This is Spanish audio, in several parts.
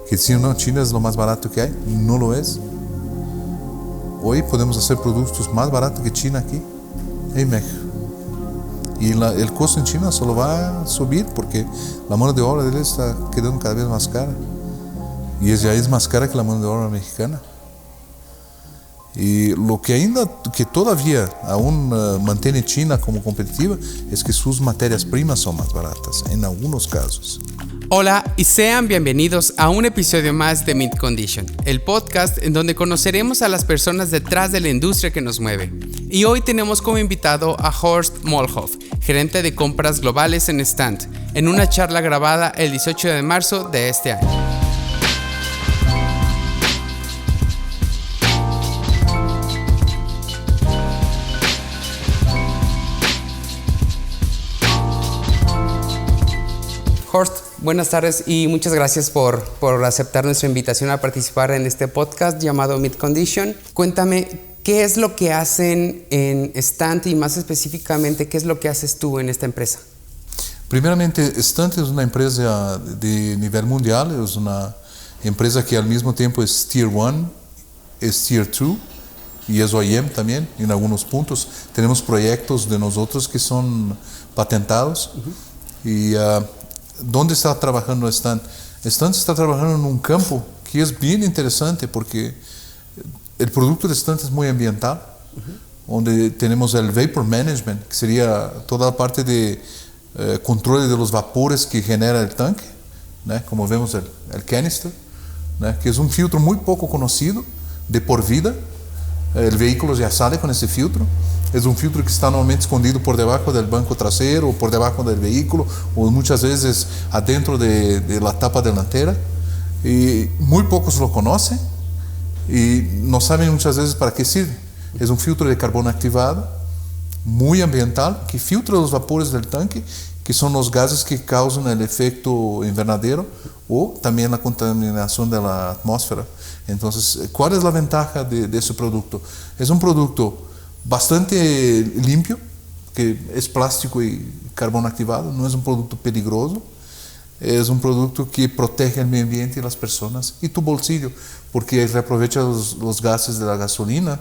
que decían, no, China es lo más barato que hay. No lo es. Hoy podemos hacer productos más baratos que China aquí, en México. Y el costo en China solo va a subir porque la mano de obra de él está quedando cada vez más cara. Y ya es más cara que la mano de obra mexicana. Y lo que todavía aún mantiene China como competitiva es que sus materias primas son más baratas, en algunos casos. Hola y sean bienvenidos a un episodio más de Mint Condition, el podcast en donde conoceremos a las personas detrás de la industria que nos mueve. Y hoy tenemos como invitado a Horst Mollhoff, gerente de compras globales en Stand, en una charla grabada el 18 de marzo de este año. Horst, buenas tardes y muchas gracias por aceptar nuestra invitación a participar en este podcast llamado Mint Condition. Cuéntame, ¿qué es lo que hacen en Stand y más específicamente, qué es lo que haces tú en esta empresa? Primeramente, Stand es una empresa de nivel mundial, es una empresa que al mismo tiempo es Tier 1, es Tier 2 y es OEM también en algunos puntos. Tenemos proyectos de nosotros que son patentados y ¿dónde está trabajando Stand? Stand está trabajando en un campo que es bien interesante porque el producto de Stand es muy ambiental, donde tenemos el vapor management, que sería toda la parte de control de los vapores que genera el tanque, ¿no? Como vemos el canister, ¿no? Que es un filtro muy poco conocido, de por vida. El vehículo ya sale con ese filtro. Es un filtro que está normalmente escondido por debajo del banco trasero, o por debajo del vehículo, o muchas veces adentro de la tapa delantera. Y muy pocos lo conocen y no saben muchas veces para qué sirve. Es un filtro de carbono activado, muy ambiental, que filtra los vapores del tanque, que son los gases que causan el efecto invernadero o también la contaminación de la atmósfera. Entonces, ¿cuál es la ventaja de ese producto? Es un producto bastante limpio, que es plástico y carbono activado, no es un producto peligroso, es un producto que protege el medio ambiente y las personas y tu bolsillo, porque reaprovecha los gases de la gasolina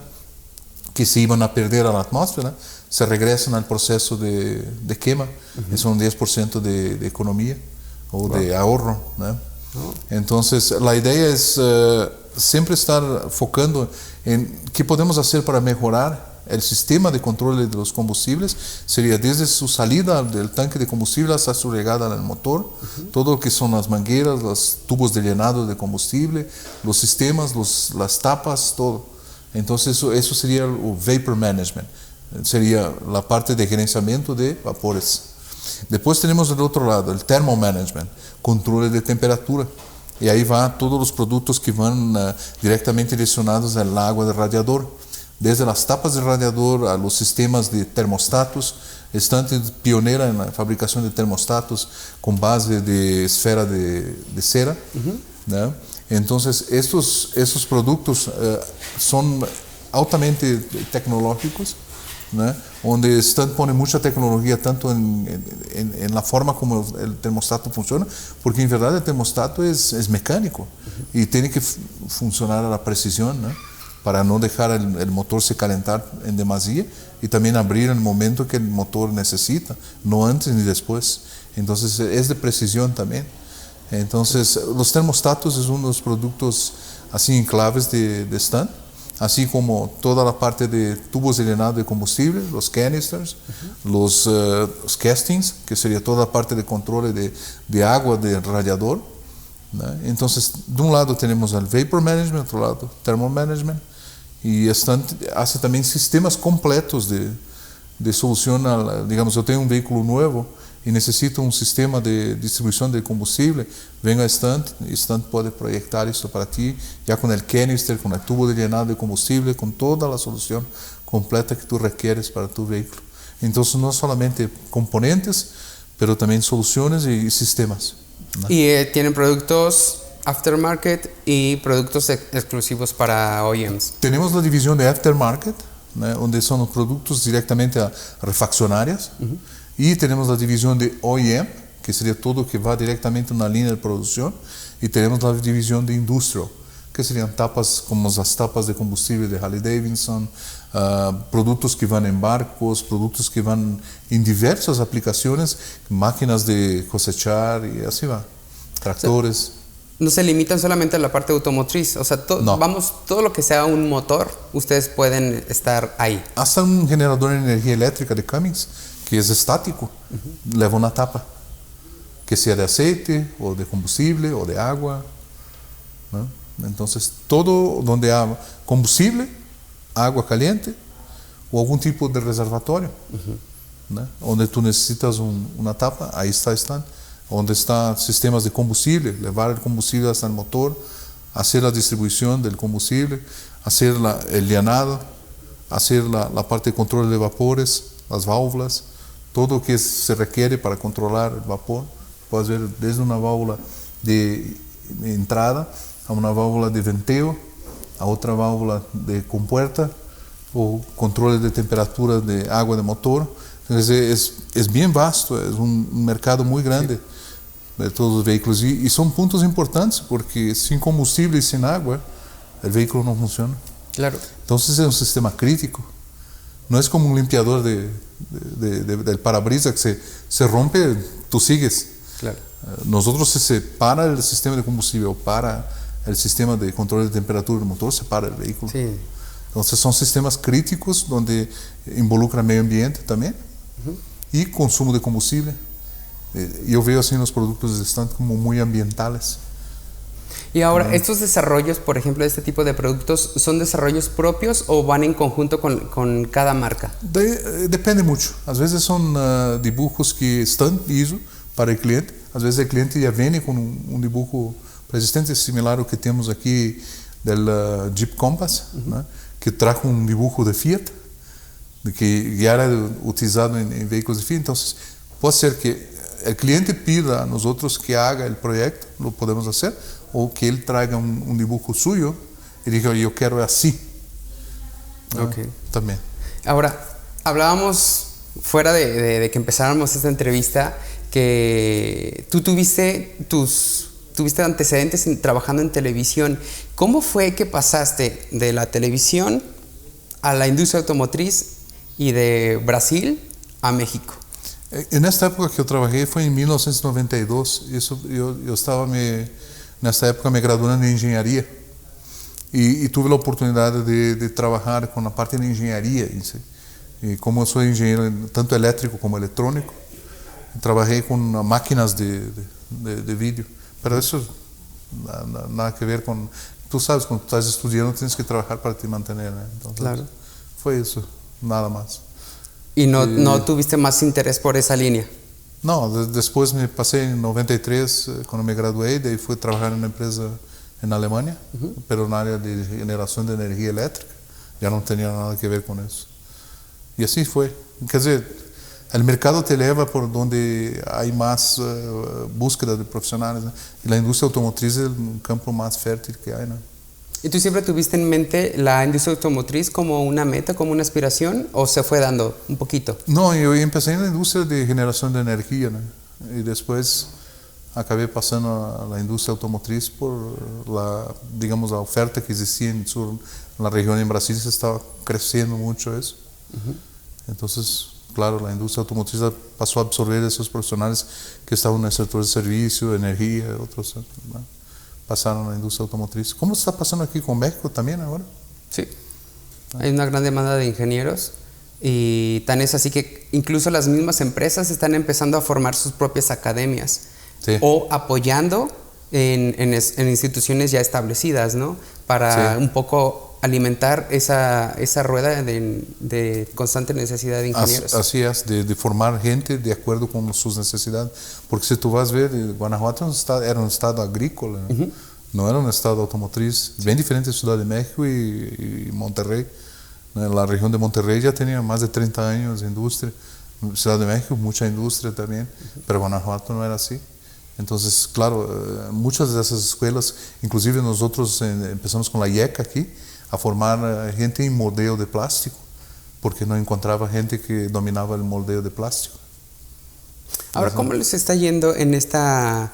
que se iban a perder a la atmósfera, se regresan al proceso de quema, es un 10% de economía o de ahorro, ¿no? Entonces, la idea es siempre estar focando en qué podemos hacer para mejorar el sistema de control de los combustibles. Sería desde su salida del tanque de combustible hasta su llegada al motor, todo lo que son las mangueras, los tubos de llenado de combustible, los sistemas, las tapas, todo. Entonces eso sería el vapor management, sería la parte de gerenciamiento de vapores. Después tenemos del otro lado el thermal management, control de temperatura. Y ahí van todos los productos que van directamente direccionados al agua del radiador. Desde las tapas del radiador a los sistemas de termostatos. Stand es pionera en la fabricación de termostatos con base de esfera de cera, ¿no? Entonces, estos productos son altamente tecnológicos, ¿no? Donde Stand pone mucha tecnología tanto en la forma como el termostato funciona, porque en verdad el termostato es mecánico y tiene que funcionar a la precisión, ¿no? Para no dejar el motor se calentar en demasía y también abrir en el momento que el motor necesita, no antes ni después. Entonces es de precisión también. Entonces los termostatos es uno de los productos así claves de Stand, así como toda la parte de tubos de llenado de combustible, los canisters, los castings, que sería toda la parte de control de agua del radiador, ¿no? Entonces, de un lado tenemos el vapor management, otro lado thermal management, y Stand hace también sistemas completos de solución. Digamos, yo tengo un vehículo nuevo y necesito un sistema de distribución de combustible, venga a Stand y Stand puede proyectar esto para ti, ya con el canister, con el tubo de llenado de combustible, con toda la solución completa que tú requieres para tu vehículo. Entonces, no solamente componentes, pero también soluciones y sistemas, ¿no? Y tienen productos aftermarket y productos exclusivos para OEMs. Tenemos la división de aftermarket, ¿no? Donde son los productos directamente a refaccionarias, y tenemos la división de OEM, que sería todo que va directamente a una línea de producción, Y tenemos la división de industrial, que serían tapas como las tapas de combustible de Harley Davidson, productos que van en barcos, productos que van en diversas aplicaciones, máquinas de cosechar y así va, tractores. No se limitan solamente a la parte automotriz, o sea, No. todo lo que sea un motor, ustedes pueden estar ahí. Hasta un generador de energía eléctrica de Cummins, que es estático, lleva una tapa, que sea de aceite, o de combustible, o de agua, ¿no? Entonces, todo donde hay combustible, agua caliente, o algún tipo de reservatorio, ¿no? Donde tú necesitas una tapa, ahí están. Donde están sistemas de combustible, llevar el combustible hasta el motor, hacer la distribución del combustible, hacer el llenado, hacer la parte de control de vapores, las válvulas, todo lo que se requiere para controlar el vapor. Puedes ver desde una válvula de entrada a una válvula de venteo, a otra válvula de compuerta, o controles de temperatura de agua de motor. Entonces es bien vasto, es un mercado muy grande. Sí. De todos los vehículos, y son puntos importantes porque sin combustible y sin agua el vehículo no funciona. Claro. Entonces es un sistema crítico, no es como un limpiador del parabrisas que se rompe, tú sigues. Claro. Nosotros, si se para el sistema de combustible o para el sistema de control de temperatura del motor, se para el vehículo. Sí. Entonces son sistemas críticos donde involucra medio ambiente también, y consumo de combustible. Yo veo así los productos están como muy ambientales. Y ahora, estos desarrollos, por ejemplo, de este tipo de productos, ¿son desarrollos propios o van en conjunto con cada marca? Depende mucho. A veces son dibujos que están lisos para el cliente. A veces el cliente ya viene con un dibujo preexistente, similar al que tenemos aquí del Jeep Compass, ¿no? Que trajo un dibujo de Fiat, que ya era utilizado en vehículos de Fiat. Entonces, puede ser que el cliente pida a nosotros que haga el proyecto, lo podemos hacer, o que él traiga un dibujo suyo y diga, yo quiero así. Okay. También. Ahora, hablábamos fuera de que empezáramos esta entrevista que tú tuviste antecedentes trabajando en televisión. ¿Cómo fue que pasaste de la televisión a la industria automotriz y de Brasil a México? En esta época que yo trabajé fue en 1992. Yo estaba en esta época me gradué en ingeniería y tuve la oportunidad de trabajar con la parte de ingeniería. Y como soy ingeniero tanto eléctrico como electrónico, trabajé con máquinas de vídeo. Pero eso nada que ver con... Tú sabes, cuando estás estudiando tienes que trabajar para te mantener, ¿no? Entonces, claro. Fue eso, nada más. ¿Y no tuviste más interés por esa línea? No, después me pasé en 93, cuando me gradué, de ahí fui a trabajar en una empresa en Alemania, pero en área de generación de energía eléctrica. Ya no tenía nada que ver con eso. Y así fue. Quer dizer, el mercado te lleva por donde hay más búsqueda de profesionales, ¿no? Y la industria automotriz es el campo más fértil que hay, ¿no? ¿Y tú siempre tuviste en mente la industria automotriz como una meta, como una aspiración, o se fue dando un poquito? No, yo empecé en la industria de generación de energía, ¿no? Y después acabé pasando a la industria automotriz por la oferta que existía en la región en Brasil, se estaba creciendo mucho eso. Entonces, claro, la industria automotriz pasó a absorber esos profesionales que estaban en el sector de servicio, de energía, otros, ¿no? Pasaron a la industria automotriz. ¿Cómo está pasando aquí con México también ahora? Sí, hay una gran demanda de ingenieros y tan es así que incluso las mismas empresas están empezando a formar sus propias academias, sí, o apoyando en instituciones ya establecidas, ¿no? Para, sí, un poco alimentar esa rueda de constante necesidad de ingenieros. Así es, de formar gente de acuerdo con sus necesidades. Porque si tú vas a ver, Guanajuato era un estado agrícola, ¿no? No era un estado automotriz, bien diferente de Ciudad de México y Monterrey. La región de Monterrey ya tenía más de 30 años de industria. Ciudad de México, mucha industria también, pero Guanajuato no era así. Entonces, claro, muchas de esas escuelas, inclusive nosotros empezamos con la IECA aquí, a formar gente en moldeo de plástico, porque no encontraba gente que dominaba el moldeo de plástico. Ahora, ¿cómo les está yendo en esta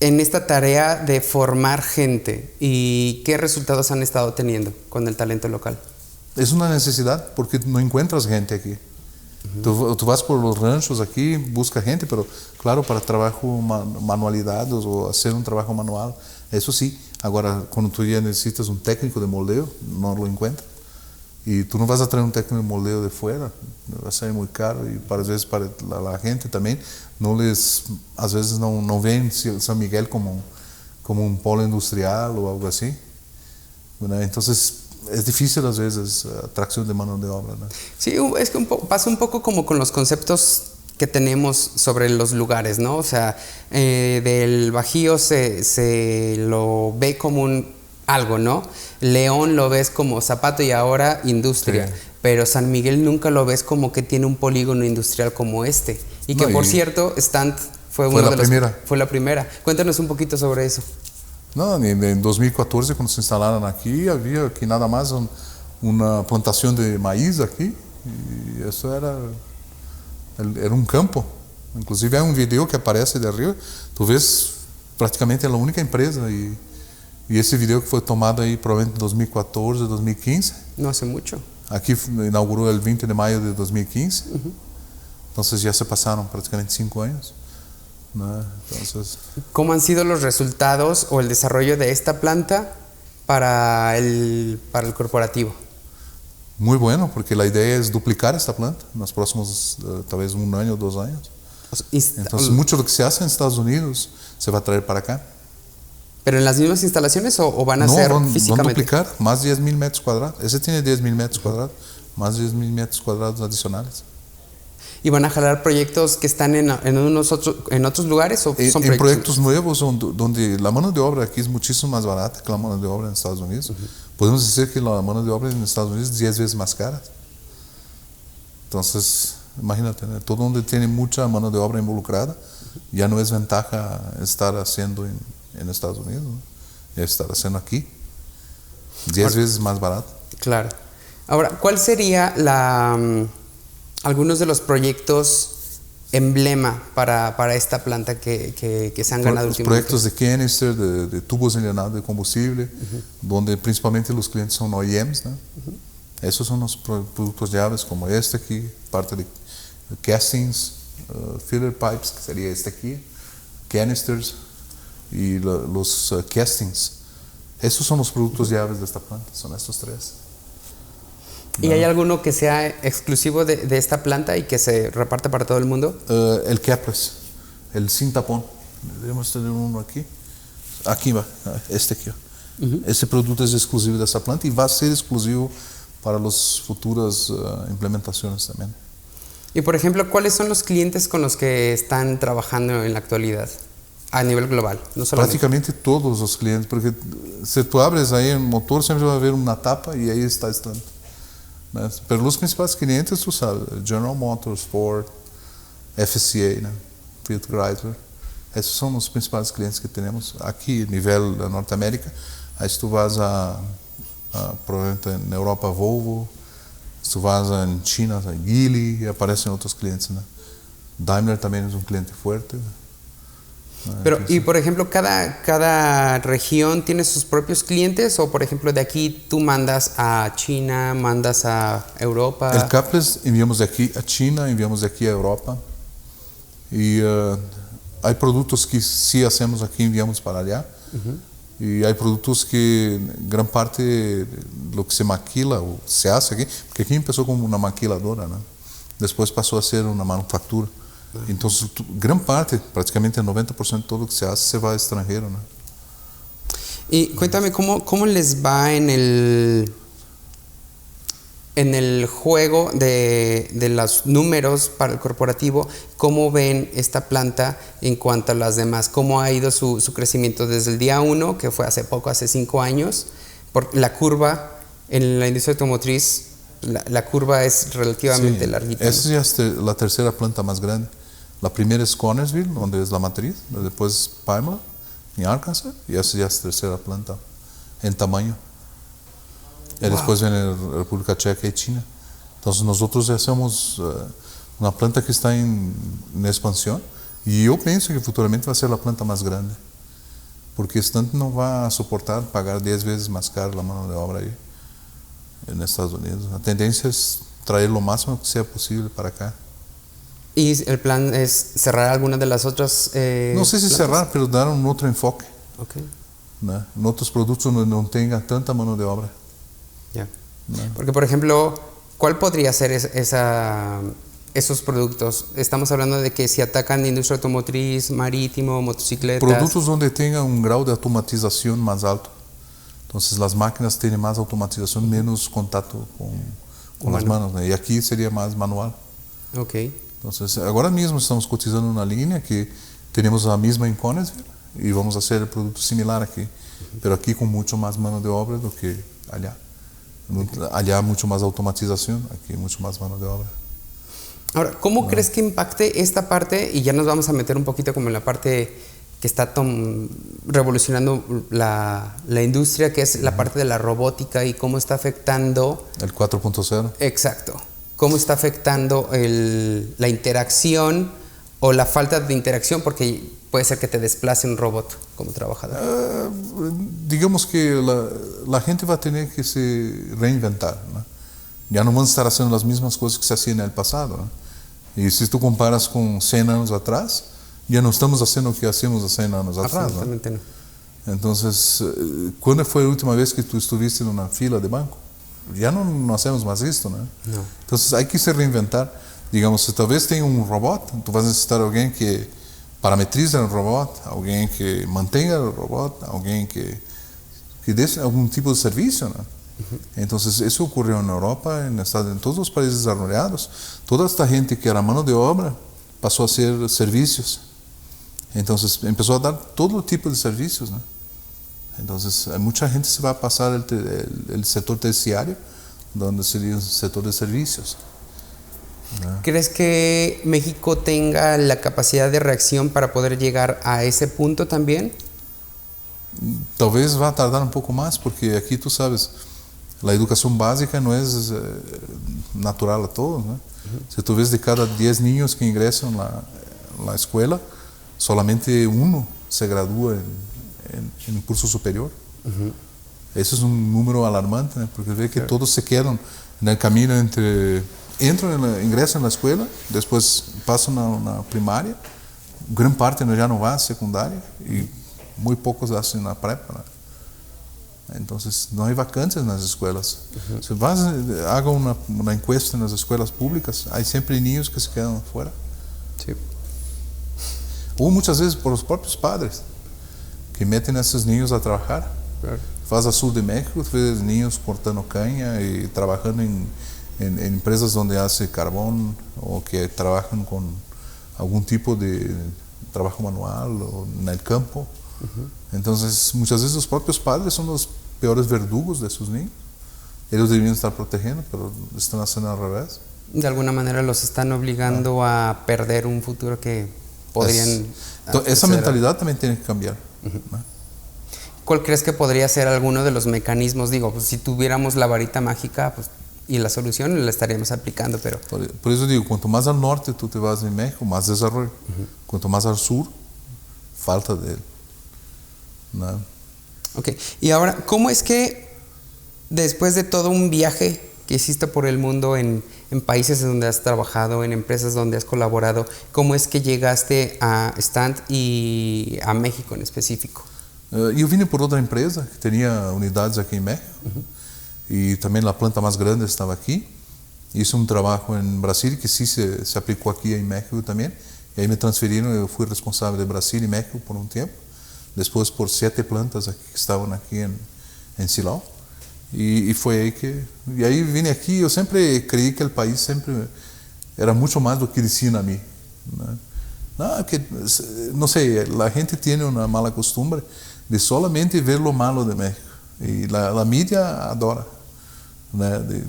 en esta tarea de formar gente y qué resultados han estado teniendo con el talento local? Es una necesidad porque no encuentras gente aquí. Tú vas por los ranchos aquí, buscas gente, pero claro, para trabajo, manualidades o hacer un trabajo manual, eso sí. Ahora, cuando tú ya necesitas un técnico de moldeo, no lo encuentras. Y tú no vas a traer un técnico de moldeo de fuera, va a ser muy caro y a veces para la gente también a veces no ven San Miguel como un polo industrial o algo así. Bueno, entonces es difícil a veces atracción de mano de obra, ¿no? Sí, es que pasa un poco como con los conceptos que tenemos sobre los lugares, ¿no? O sea, del Bajío se lo ve como algo, ¿no? León lo ves como zapato y ahora industria, sí. Pero San Miguel nunca lo ves como que tiene un polígono industrial como este. Y que, por cierto, Stand fue la primera. Cuéntanos un poquito sobre eso. No, en 2014, cuando se instalaron aquí, había aquí nada más una plantación de maíz aquí. Y eso era un campo. Inclusive hay un video que aparece de arriba. Tú ves prácticamente la única empresa. Y ese video que fue tomado ahí probablemente en 2014, 2015. No hace mucho. Aquí inauguró el 20 de mayo de 2015. Entonces ya se pasaron prácticamente 5 años. ¿No? Entonces, ¿cómo han sido los resultados o el desarrollo de esta planta para el corporativo? Muy bueno, porque la idea es duplicar esta planta en los próximos tal vez 1 año o 2 años. Entonces mucho de lo que se hace en Estados Unidos se va a traer para acá. ¿Pero en las mismas instalaciones o van a ser físicamente? Van a duplicar más 10,000 metros cuadrados. Ese tiene 10,000 metros cuadrados, más 10,000 metros cuadrados adicionales. ¿Y van a jalar proyectos que están en otros lugares o son proyectos nuevos donde la mano de obra aquí es muchísimo más barata que la mano de obra en Estados Unidos? Podemos decir que la mano de obra en Estados Unidos es 10 veces más cara. Entonces, imagínate, ¿no? Todo donde tiene mucha mano de obra involucrada, ya no es ventaja estar haciendo en Estados Unidos, ¿no? Ya estar haciendo aquí 10 veces más barato. Claro. Ahora, ¿cuál sería algunos de los proyectos emblema para esta planta que se han ganado últimamente? Proyectos de canister, de tubos enllenados de combustible, donde principalmente los clientes son OEMs, ¿no? Esos son los productos llaves como este aquí, parte de castings, filler pipes, que sería este aquí, canisters y los castings. Esos son los productos llaves de esta planta, son estos 3. ¿Y hay alguno que sea exclusivo de esta planta y que se reparte para todo el mundo? El capless, el sin tapón. Debemos tener uno aquí. Aquí va, este aquí. Este producto es exclusivo de esta planta y va a ser exclusivo para las futuras implementaciones también. Y por ejemplo, ¿cuáles son los clientes con los que están trabajando en la actualidad a nivel global? No solamente. Prácticamente todos los clientes, porque si tú abres ahí el motor siempre va a haber una tapa y ahí está estando. Pero los principales clientes, tú sabes, General Motors, Ford, FCA, ¿no? Fiat Chrysler, esos son los principales clientes que tenemos aquí a nivel de Norteamérica. Ahí tú vas probablemente en Europa, Volvo, tú vas en China, Geely, y aparecen otros clientes, ¿no? Daimler también es un cliente fuerte, ¿no? Pero, y por ejemplo, ¿cada región tiene sus propios clientes? O por ejemplo, de aquí tú mandas a China, mandas a Europa. El capless enviamos de aquí a China, enviamos de aquí a Europa. Y hay productos que sí hacemos aquí, enviamos para allá. Y hay productos que gran parte de lo que se maquila o se hace aquí, porque aquí empezó como una maquiladora, ¿no? Después pasó a ser una manufactura. Entonces, gran parte, prácticamente el 90% de todo lo que se va al extranjero, ¿no? Y cuéntame, ¿cómo les va en el juego de los números para el corporativo? ¿Cómo ven esta planta en cuanto a las demás? ¿Cómo ha ido su crecimiento desde el día 1, que fue hace poco, hace 5 años? Porque la curva en la industria automotriz, la curva es relativamente larguita, ¿no? Esa es la tercera planta más grande. La primera es Connersville, donde es la matriz, después Pymore, en Arkansas, y esa ya es la tercera planta en tamaño. Y después viene la República Checa y China. Entonces nosotros ya somos una planta que está en expansión y yo pienso que futuramente va a ser la planta más grande porque Stunt no va a soportar pagar 10 veces más cara la mano de obra ahí en Estados Unidos. La tendencia es traer lo máximo que sea posible para acá. ¿Y el plan es cerrar alguna de las otras no sé si plantas? cerrar, pero dar un otro enfoque, Okay. ¿no? En otros productos donde no tenga tanta mano de obra. Ya. ¿No? Porque, por ejemplo, ¿cuál podría ser esos productos? Estamos hablando de que si atacan industria automotriz, marítimo, motocicletas. Productos donde tenga un grado de automatización más alto. Entonces las máquinas tienen más automatización, menos contacto con las manos, ¿no? Y aquí sería más manual. Ok. Entonces ahora mismo estamos cotizando una línea que tenemos la misma en Connesville y vamos a hacer el producto similar aquí, pero aquí con mucho más mano de obra do que allá. Allá mucho más automatización, aquí mucho más mano de obra. Ahora, ¿cómo crees que impacte esta parte? Y ya nos vamos a meter un poquito como en la parte que está revolucionando la industria, que es la parte de la robótica y cómo está afectando... El 4.0. Exacto. Cómo está afectando la interacción o la falta de interacción, porque puede ser que te desplace un robot como trabajador. Digamos que la gente va a tener que se reinventar, ¿no? Ya no van a estar haciendo las mismas cosas que se hacían en el pasado, ¿no? Y si tú comparas con 100 años atrás, ya no estamos haciendo lo que hacíamos hace 100 años atrás, Absolutamente ¿no? No. Entonces, ¿cuándo fue la última vez que tú estuviste en una fila de banco? Ya no hacemos más esto, ¿no? No. Entonces hay que se reinventar. Digamos, si tal vez tenga un robot, tú vas a necesitar alguien que parametrice el robot, alguien que mantenga el robot, alguien que dé algún tipo de servicio, ¿no? Entonces eso ocurrió en Europa, en todos los países desarrollados. Toda esta gente que era mano de obra pasó a hacer servicios. Entonces empezó a dar todo tipo de servicios, ¿no? Entonces mucha gente se va a pasar el sector terciario, donde sería el sector de servicios, ¿no? ¿Crees que México tenga la capacidad de reacción para poder llegar a ese punto también? Tal vez va a tardar un poco más, porque aquí tú sabes, la educación básica no es natural a todos, ¿no? Si tú ves de cada 10 niños que ingresan a la escuela, solamente uno se gradúa en un curso superior. Eso es un número alarmante, ¿no? Porque ve que todos se quedan en el camino ingresan en la escuela, después pasan a una primaria, gran parte ya no va a secundaria y muy pocos hacen la prepa, ¿no? Entonces no hay vacantes en las escuelas. Si haga una encuesta en las escuelas públicas, hay siempre niños que se quedan afuera. Sí. O muchas veces por los propios padres, que meten a esos niños a trabajar. Claro. Vas al sur de México, ves niños cortando caña y trabajando en empresas donde hace carbón o que trabajan con algún tipo de trabajo manual o en el campo. Entonces muchas veces los propios padres son los peores verdugos de sus niños. Ellos deberían estar protegiendo, pero están haciendo al revés. De alguna manera los están obligando a perder un futuro que podrían... Esa mentalidad también tiene que cambiar, ¿no? ¿Cuál crees que podría ser alguno de los mecanismos? Digo, pues si tuviéramos la varita mágica, pues, y la solución la estaríamos aplicando, pero... Por eso digo, cuanto más al norte tú te vas en México, más desarrollo. Cuanto más al sur, falta de él, ¿no? Ok, y ahora, ¿cómo es que después de todo un viaje que hiciste por el mundo en países donde has trabajado, en empresas donde has colaborado, cómo es que llegaste a Stunt y a México en específico? Yo vine por otra empresa que tenía unidades aquí en México y también la planta más grande estaba aquí. Hice un trabajo en Brasil que sí se aplicó aquí en México también, y ahí me transfirieron. Yo fui responsable de Brasil y México por un tiempo, después por 7 plantas que estaban aquí en Silao, y fue ahí y ahí vine aquí. Yo siempre creí que el país siempre era mucho más do que decían a mí, ¿no? No sé, la gente tiene una mala costumbre de solamente ver lo malo de México, y la media adora, ¿no? de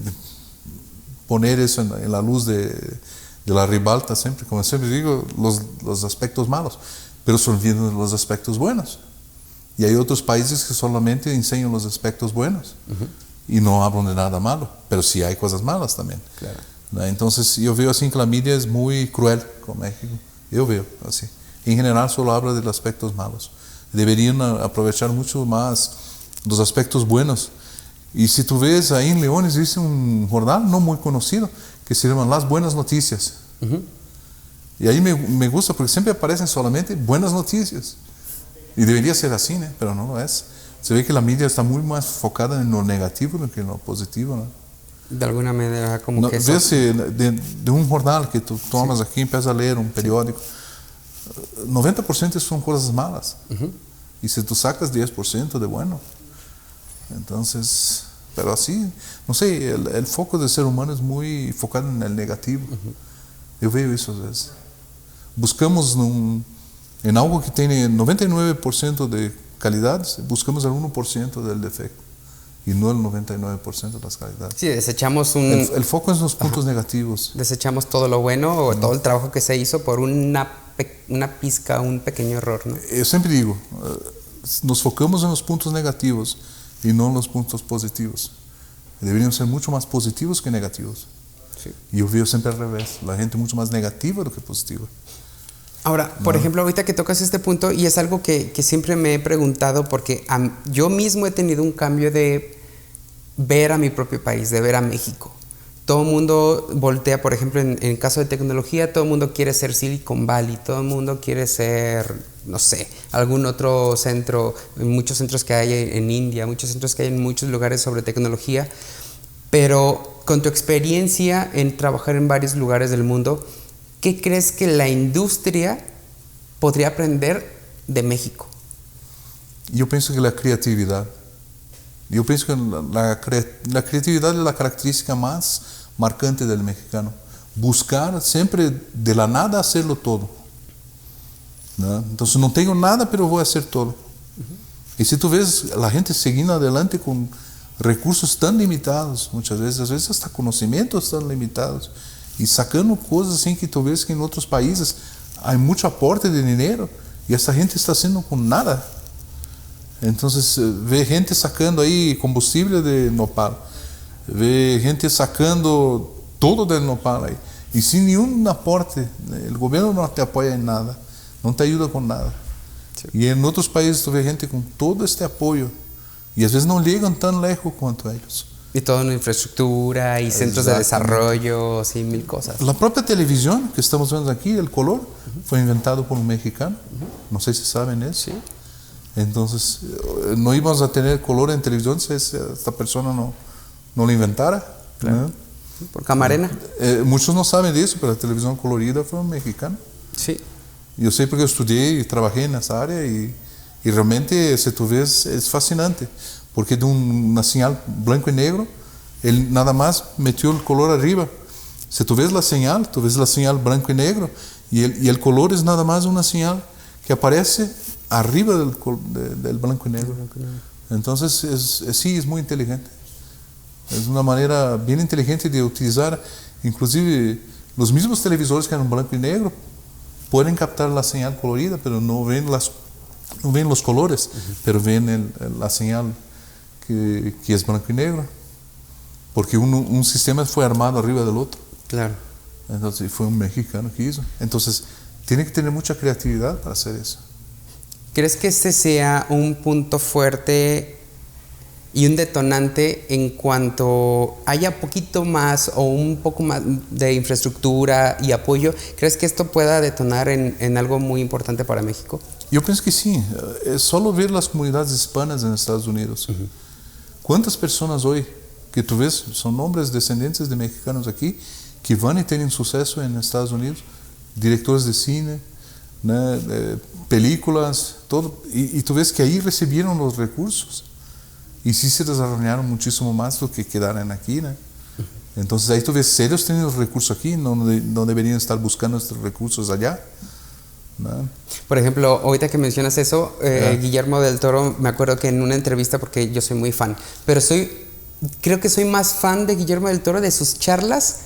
poner eso en la luz de la ribalta siempre, como siempre digo, los aspectos malos, pero se olvidan los aspectos buenos. Y hay otros países que solamente enseñan los aspectos buenos y no hablan de nada malo, pero sí hay cosas malas también. Claro. ¿No? Entonces yo veo así que la media es muy cruel con México. Yo veo así. En general solo habla de los aspectos malos. Deberían aprovechar mucho más los aspectos buenos. Y si tú ves ahí en León existe un jornal no muy conocido que se llama Las Buenas Noticias. Y ahí me gusta porque siempre aparecen solamente buenas noticias. Y debería ser así, ¿no? Pero no lo es. Se ve que la media está muy más enfocada en lo negativo que en lo positivo, ¿no? De alguna manera, como No, que ves de un jornal que tú tomas aquí, empiezas a leer un periódico, 90% son cosas malas. Y si tú sacas 10% de bueno. Entonces, pero así, no sé, el foco del ser humano es muy enfocado en el negativo. Yo veo eso a veces. Buscamos en algo que tiene 99% de calidad, buscamos el 1% del defecto y no el 99% de las calidades. Sí, desechamos el foco es en los puntos negativos. Desechamos todo lo bueno o todo el trabajo que se hizo por una pizca, un pequeño error, ¿no? Yo siempre digo, nos focamos en los puntos negativos y no en los puntos positivos. Deberían ser mucho más positivos que negativos. Sí. Y yo veo siempre al revés, la gente mucho más negativa do que positiva. Ahora, por ejemplo, ahorita que tocas este punto, y es algo que siempre me he preguntado, porque yo mismo he tenido un cambio de ver a mi propio país, de ver a México. Todo el mundo voltea, por ejemplo, en caso de tecnología, todo el mundo quiere ser Silicon Valley, todo el mundo quiere ser, no sé, algún otro centro, muchos centros que hay en India, muchos centros que hay en muchos lugares sobre tecnología, pero con tu experiencia en trabajar en varios lugares del mundo, ¿qué crees que la industria podría aprender de México? Yo pienso que la creatividad. Yo pienso que la creatividad es la característica más marcante del mexicano. Buscar siempre de la nada hacerlo todo, ¿no? Entonces no tengo nada, pero voy a hacer todo. Y si tú ves la gente siguiendo adelante con recursos tan limitados, muchas veces, a veces hasta conocimientos tan limitados, y sacando cosas assim que tú ves que en otros países hay mucho aporte de dinero y esta gente está haciendo con nada. Entonces ve gente sacando ahí combustible de nopal, ve gente sacando todo del nopal ahí, y sin ningún aporte. El gobierno no te apoya en nada, no te ayuda con nada. Sí. Y en otros países tú ves gente con todo este apoyo y a veces no llegan tan lejos cuanto ellos. Y toda una infraestructura y centros de desarrollo, sí, mil cosas. La propia televisión que estamos viendo aquí, el color, fue inventado por un mexicano. No sé si saben eso. Sí. Entonces, no íbamos a tener color en televisión si esta persona no lo inventara. Claro. ¿No? Por Camarena. Muchos no saben de eso, pero la televisión colorida fue un mexicano. Sí. Yo sé porque yo estudié y trabajé en esa área y realmente, si tú ves, es fascinante. Porque de una señal blanco y negro, él nada más metió el color arriba. Si tú ves la señal blanco y negro, y el color es nada más una señal que aparece arriba del blanco y negro. Entonces, sí, es muy inteligente. Es una manera bien inteligente de utilizar, inclusive los mismos televisores que eran blanco y negro, pueden captar la señal colorida, pero no ven los colores, pero ven la señal que es blanco y negro, porque un sistema fue armado arriba del otro. Claro. Entonces fue un mexicano que hizo. Entonces tiene que tener mucha creatividad para hacer eso. ¿Crees que este sea un punto fuerte y un detonante en cuanto haya poquito más o un poco más de infraestructura y apoyo? ¿Crees que esto pueda detonar en algo muy importante para México? Yo pienso que sí. Es solo ver las comunidades hispanas en Estados Unidos. ¿Cuántas personas hoy que tú ves son hombres descendientes de mexicanos aquí que van y tienen suceso en Estados Unidos? Directores de cine, ¿no? Películas, todo. Y tú ves que ahí recibieron los recursos y sí se desarrollaron muchísimo más do que quedaron aquí, ¿no? Entonces ahí tú ves, si ellos tienen los recursos aquí, no deberían estar buscando estos recursos allá, ¿no? Por ejemplo, ahorita que mencionas eso, Guillermo del Toro, me acuerdo que en una entrevista, porque yo soy muy fan, pero creo que soy más fan de Guillermo del Toro, de sus charlas,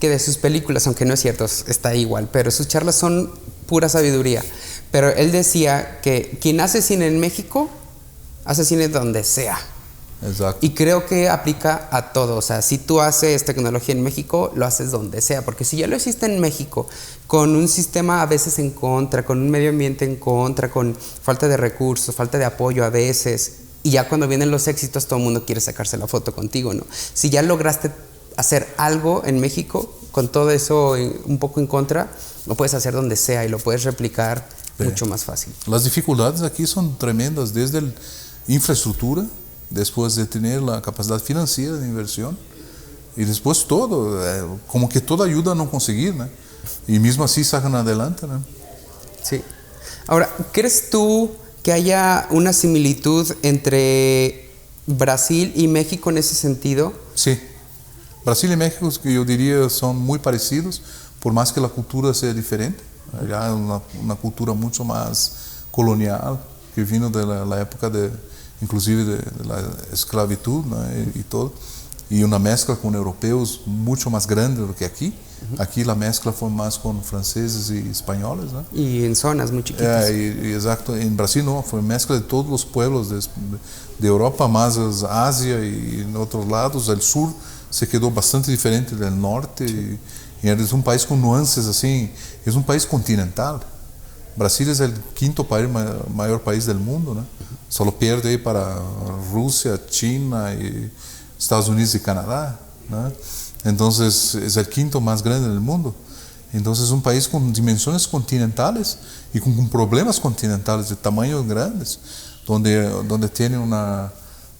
que de sus películas, aunque no es cierto, está igual, pero sus charlas son pura sabiduría. Pero él decía que quien hace cine en México, hace cine donde sea. Exacto. Y creo que aplica a todo. O sea, si tú haces tecnología en México, lo haces donde sea. Porque si ya lo hiciste en México, con un sistema a veces en contra, con un medio ambiente en contra, con falta de recursos, falta de apoyo a veces, y ya cuando vienen los éxitos, todo el mundo quiere sacarse la foto contigo, ¿no? Si ya lograste hacer algo en México, con todo eso un poco en contra, lo puedes hacer donde sea y lo puedes replicar mucho más fácil. Las dificultades aquí son tremendas, desde la infraestructura, después de tener la capacidad financiera de inversión, y después todo, como que toda ayuda a no conseguir, ¿no? Y mismo así sacan adelante, ¿no? Sí. Ahora, ¿crees tú que haya una similitud entre Brasil y México en ese sentido? Sí. Brasil y México, yo diría, son muy parecidos, por más que la cultura sea diferente. Allá es una cultura mucho más colonial, que vino de la época inclusive de la esclavitud, ¿no? y todo. Y una mezcla con europeos mucho más grande do que aquí. Aquí la mezcla fue más con franceses y españoles, ¿no? Y en zonas muy chiquitas. Exacto. En Brasil no, fue mezcla de todos los pueblos de Europa, más Asia y en otros lados. El sur se quedó bastante diferente del norte. Sí. Y es un país con nuances así. Es un país continental. Brasil es el quinto mayor país del mundo, ¿no? Solo pierde ahí para Rusia, China y Estados Unidos y Canadá, ¿no? Entonces es el quinto más grande del mundo. Entonces es un país con dimensiones continentales y con problemas continentales de tamaños grandes, donde tiene una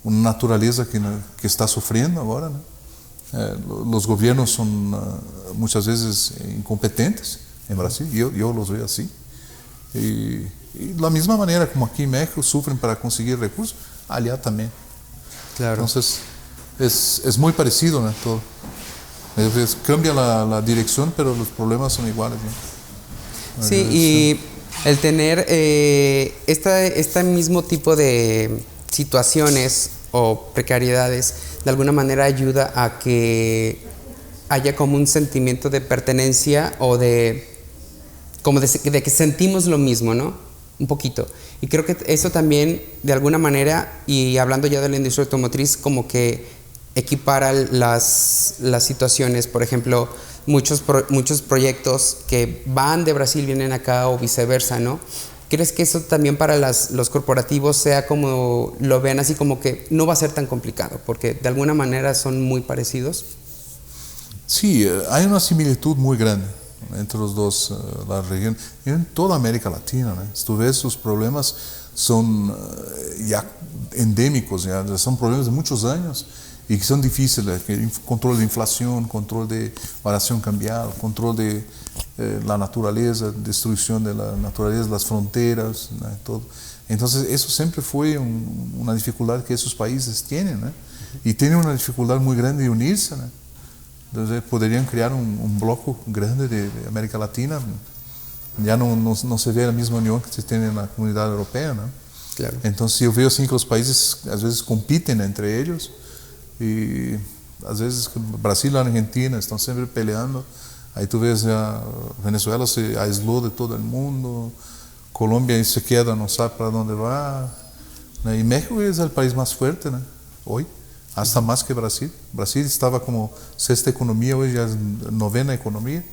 naturaleza que está sufriendo ahora, ¿no? Los gobiernos son muchas veces incompetentes en Brasil, yo los veo así. Y la misma manera como aquí en México sufren para conseguir recursos, allá también. Claro. Entonces es muy parecido, ¿no? Todo. Cambia la dirección, pero los problemas son iguales, ¿no? Sí, y el tener este mismo tipo de situaciones o precariedades de alguna manera ayuda a que haya como un sentimiento de pertenencia o de que sentimos lo mismo, ¿no? Un poquito. Y creo que eso también, de alguna manera, y hablando ya de la industria automotriz, como que equipara las situaciones. Por ejemplo, muchos proyectos que van de Brasil vienen acá o viceversa, ¿no? ¿Crees que eso también para los corporativos sea como, lo vean así como que no va a ser tan complicado, porque de alguna manera son muy parecidos? Sí, hay una similitud muy grande entre los dos, la región, y en toda América Latina, ¿no? Si tú ves, sus problemas son ya endémicos, ya son problemas de muchos años y que son difíciles, control de inflación, control de variación cambial, control de la naturaleza, destrucción de la naturaleza, las fronteras, ¿no? Todo. Entonces eso siempre fue una dificultad que esos países tienen, ¿no? Y tienen una dificultad muy grande de unirse, ¿no? Entonces podrían crear un bloque grande de América Latina. Ya no se ve la misma unión que se tiene en la comunidad europea, ¿no? Claro. Entonces yo veo así que los países a veces compiten entre ellos y a veces Brasil y Argentina están siempre peleando. Ahí tú ves ya Venezuela se aisló de todo el mundo, Colombia ahí se queda, no sabe para dónde va, ¿no? Y México es el país más fuerte, ¿no? Hoy. Hasta más que Brasil. Brasil estaba como sexta economía, hoy ya es novena economía,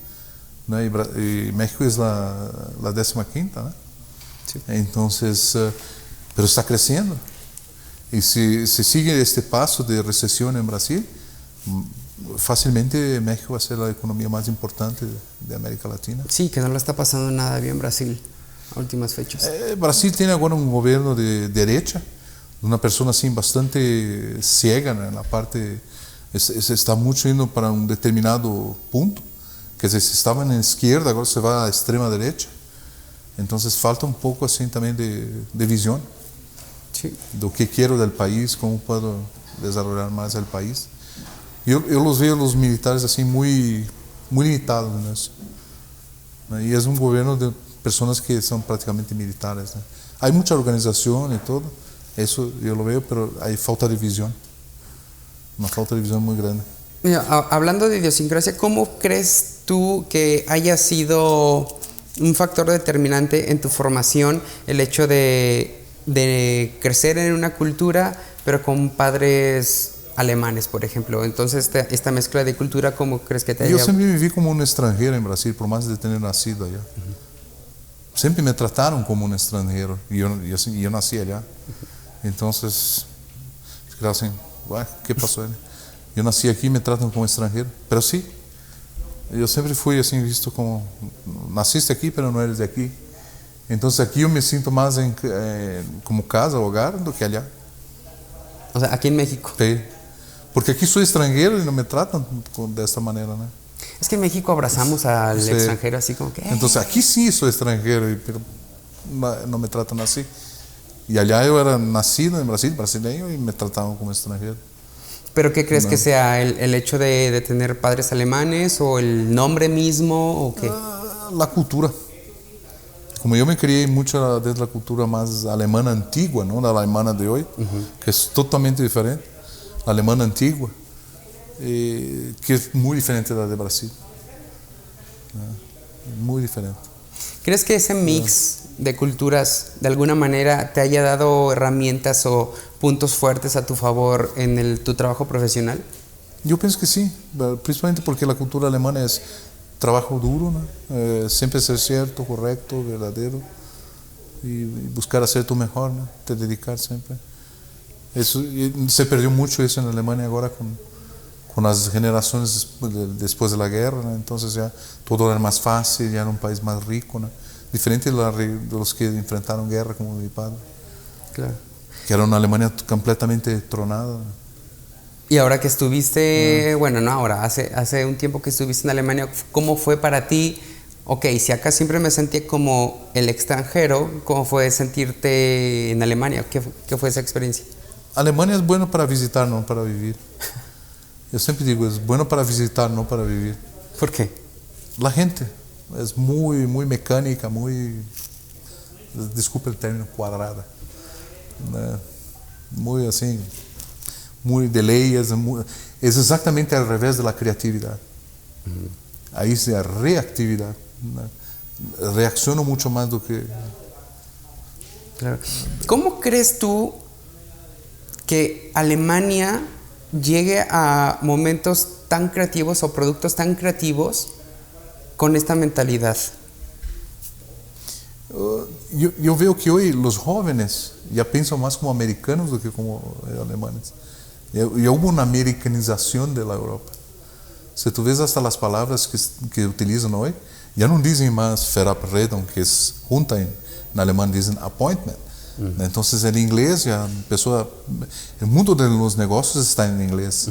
¿no? Y México es la 15ª, ¿no? Sí. Entonces, pero está creciendo. Y si sigue este paso de recesión en Brasil, fácilmente México va a ser la economía más importante de América Latina. Sí, que no lo está pasando nada bien Brasil a últimas fechas. Brasil tiene ahora un gobierno de derecha, una persona así bastante ciega, ¿no? En la parte, se está mucho yendo para un determinado punto, que se estaba en la izquierda, ahora se va a extrema derecha. Entonces falta un poco así también de visión, sí, de lo que quiero del país, cómo puedo desarrollar más el país. Yo los veo los militares así muy limitados en eso, ¿no? Y es un gobierno de personas que son prácticamente militares, ¿no? Hay mucha organización y todo, eso yo lo veo, pero hay falta de visión, una falta de visión muy grande. Mira, hablando de idiosincrasia, ¿cómo crees tú que haya sido un factor determinante en tu formación el hecho de de crecer en una cultura, pero con padres alemanes, por ejemplo. Entonces, esta mezcla de cultura, ¿cómo crees que te haya...? Yo siempre viví como un extranjero en Brasil, por más de tener nacido allá. Siempre me trataron como un extranjero, y yo nací allá. Entonces, claro, assim, ¿qué pasó? Yo nací aquí y me tratan como extranjero. Pero sí, yo siempre fui así visto como, naciste aquí, pero no eres de aquí. Entonces aquí yo me siento más como casa, hogar, do que allá. O sea, aquí en México. Sí. Porque aquí soy extranjero y no me tratan de esta manera, ¿no? Es que en México abrazamos al Sí. extranjero así como que... Entonces aquí sí soy extranjero, pero no me tratan así. Y allá yo era nacido en Brasil, brasileño, y me trataban como extranjero. ¿Pero qué crees que sea? ¿El hecho de tener padres alemanes o el nombre mismo o qué? La cultura. Como yo me crié mucho desde la cultura más alemana antigua, ¿no? La alemana de hoy, que es totalmente diferente. La alemana antigua, que es muy diferente de la de Brasil. Muy diferente. ¿Crees que ese mix de culturas de alguna manera te haya dado herramientas o puntos fuertes a tu favor en tu trabajo profesional? Yo pienso que sí, principalmente porque la cultura alemana es trabajo duro, ¿no? Siempre ser cierto, correcto, verdadero, y buscar hacer tu mejor, ¿no? Te dedicar siempre. Eso, se perdió mucho eso en Alemania ahora con las generaciones después de la guerra, ¿no? Entonces ya todo era más fácil, ya era un país más rico, ¿no? Diferente de los que enfrentaron guerra como mi padre. Claro. Que era una Alemania completamente tronada. Y ahora que estuviste, bueno, no ahora, hace un tiempo que estuviste en Alemania, ¿cómo fue para ti? Ok, si acá siempre me sentía como el extranjero, ¿cómo fue sentirte en Alemania? ¿Qué fue esa experiencia? Alemania es bueno para visitar, no para vivir. Yo siempre digo, es bueno para visitar, no para vivir. ¿Por qué? La gente es muy, muy mecánica, muy, disculpe el término, cuadrada. Muy así, muy de leyes. Es exactamente al revés de la creatividad. Ahí es la reactividad. Reacciono mucho más do que... Claro. ¿Cómo crees tú que Alemania llegue a momentos tan creativos o productos tan creativos con esta mentalidad? Yo veo que hoy los jóvenes ya piensan más como americanos do que como alemanes. Ya hubo una americanización de la Europa. Si tú ves hasta las palabras que utilizan hoy, ya no dicen más Verabredung, que es junta en alemán, dicen appointment. Entonces el inglés ya empezó el mundo de los negocios está en inglés.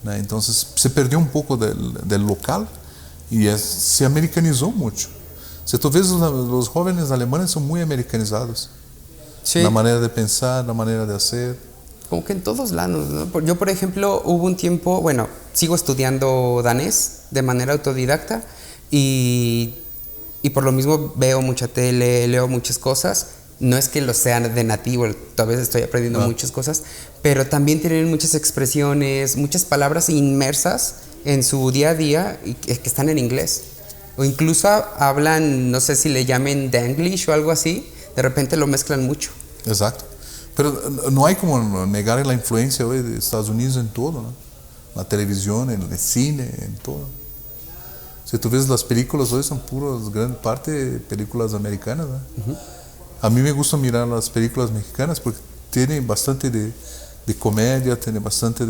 Entonces se perdió un poco del local y se americanizó mucho. Si tú ves, los jóvenes alemanes son muy americanizados. Sí. La manera de pensar, la manera de hacer. Como que en todos lados, ¿no? Yo, por ejemplo, hubo un tiempo, bueno, sigo estudiando danés de manera autodidacta y por lo mismo veo mucha tele, leo muchas cosas. No es que lo sean de nativo, todavía estoy aprendiendo muchas cosas, pero también tienen muchas expresiones, muchas palabras inmersas en su día a día y que están en inglés. O incluso hablan, no sé si le llamen Denglish o algo así, de repente lo mezclan mucho. Exacto. Pero no hay como negar la influencia hoy de Estados Unidos en todo, ¿no? La televisión, en el cine, en todo. Si tú ves las películas hoy son puras, gran parte películas americanas, ¿no? A mí me gusta mirar las películas mexicanas porque tienen bastante de comedia, tiene bastante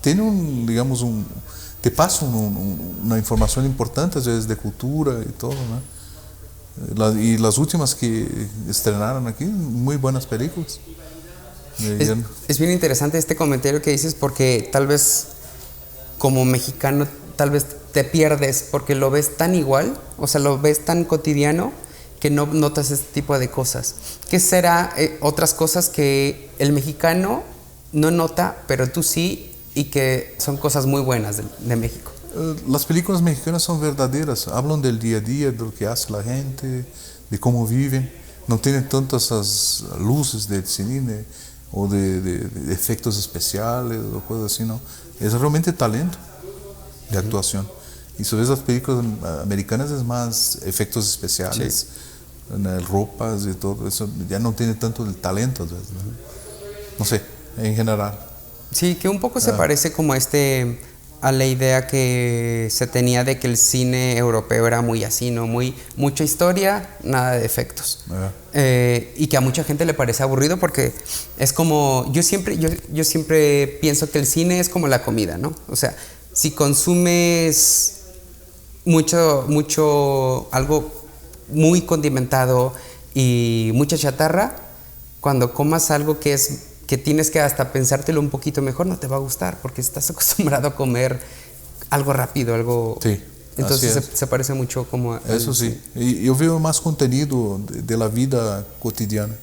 tiene digamos, te pasa una información importante, a veces de cultura y todo, ¿no? Y las últimas que estrenaron aquí, muy buenas películas. Es bien interesante este comentario que dices porque tal vez como mexicano tal vez te pierdes porque lo ves tan igual, o sea, lo ves tan cotidiano que no notas este tipo de cosas. ¿Qué será otras cosas que el mexicano no nota, pero tú sí, y que son cosas muy buenas de México? Las películas mexicanas son verdaderas, hablan del día a día, de lo que hace la gente, de cómo viven. No tienen tantas esas luces del cine o de efectos especiales o cosas así, ¿no? Es realmente talento de actuación. Y si ves las películas americanas es más efectos especiales, en el ropas y todo eso, ya no tiene tanto el talento, ¿sabes? No sé, en general. Sí, que un poco se parece como a la idea que se tenía de que el cine europeo era muy así, ¿no? Mucha historia, nada de efectos. Y que a mucha gente le parece aburrido porque es como, yo siempre pienso que el cine es como la comida, ¿no? O sea, si consumes algo muy condimentado y mucha chatarra, cuando comas algo que tienes que hasta pensártelo un poquito mejor, no te va a gustar porque estás acostumbrado a comer algo rápido, algo... Sí, entonces se parece mucho como... Eso sí. Y yo veo más contenido de la vida cotidiana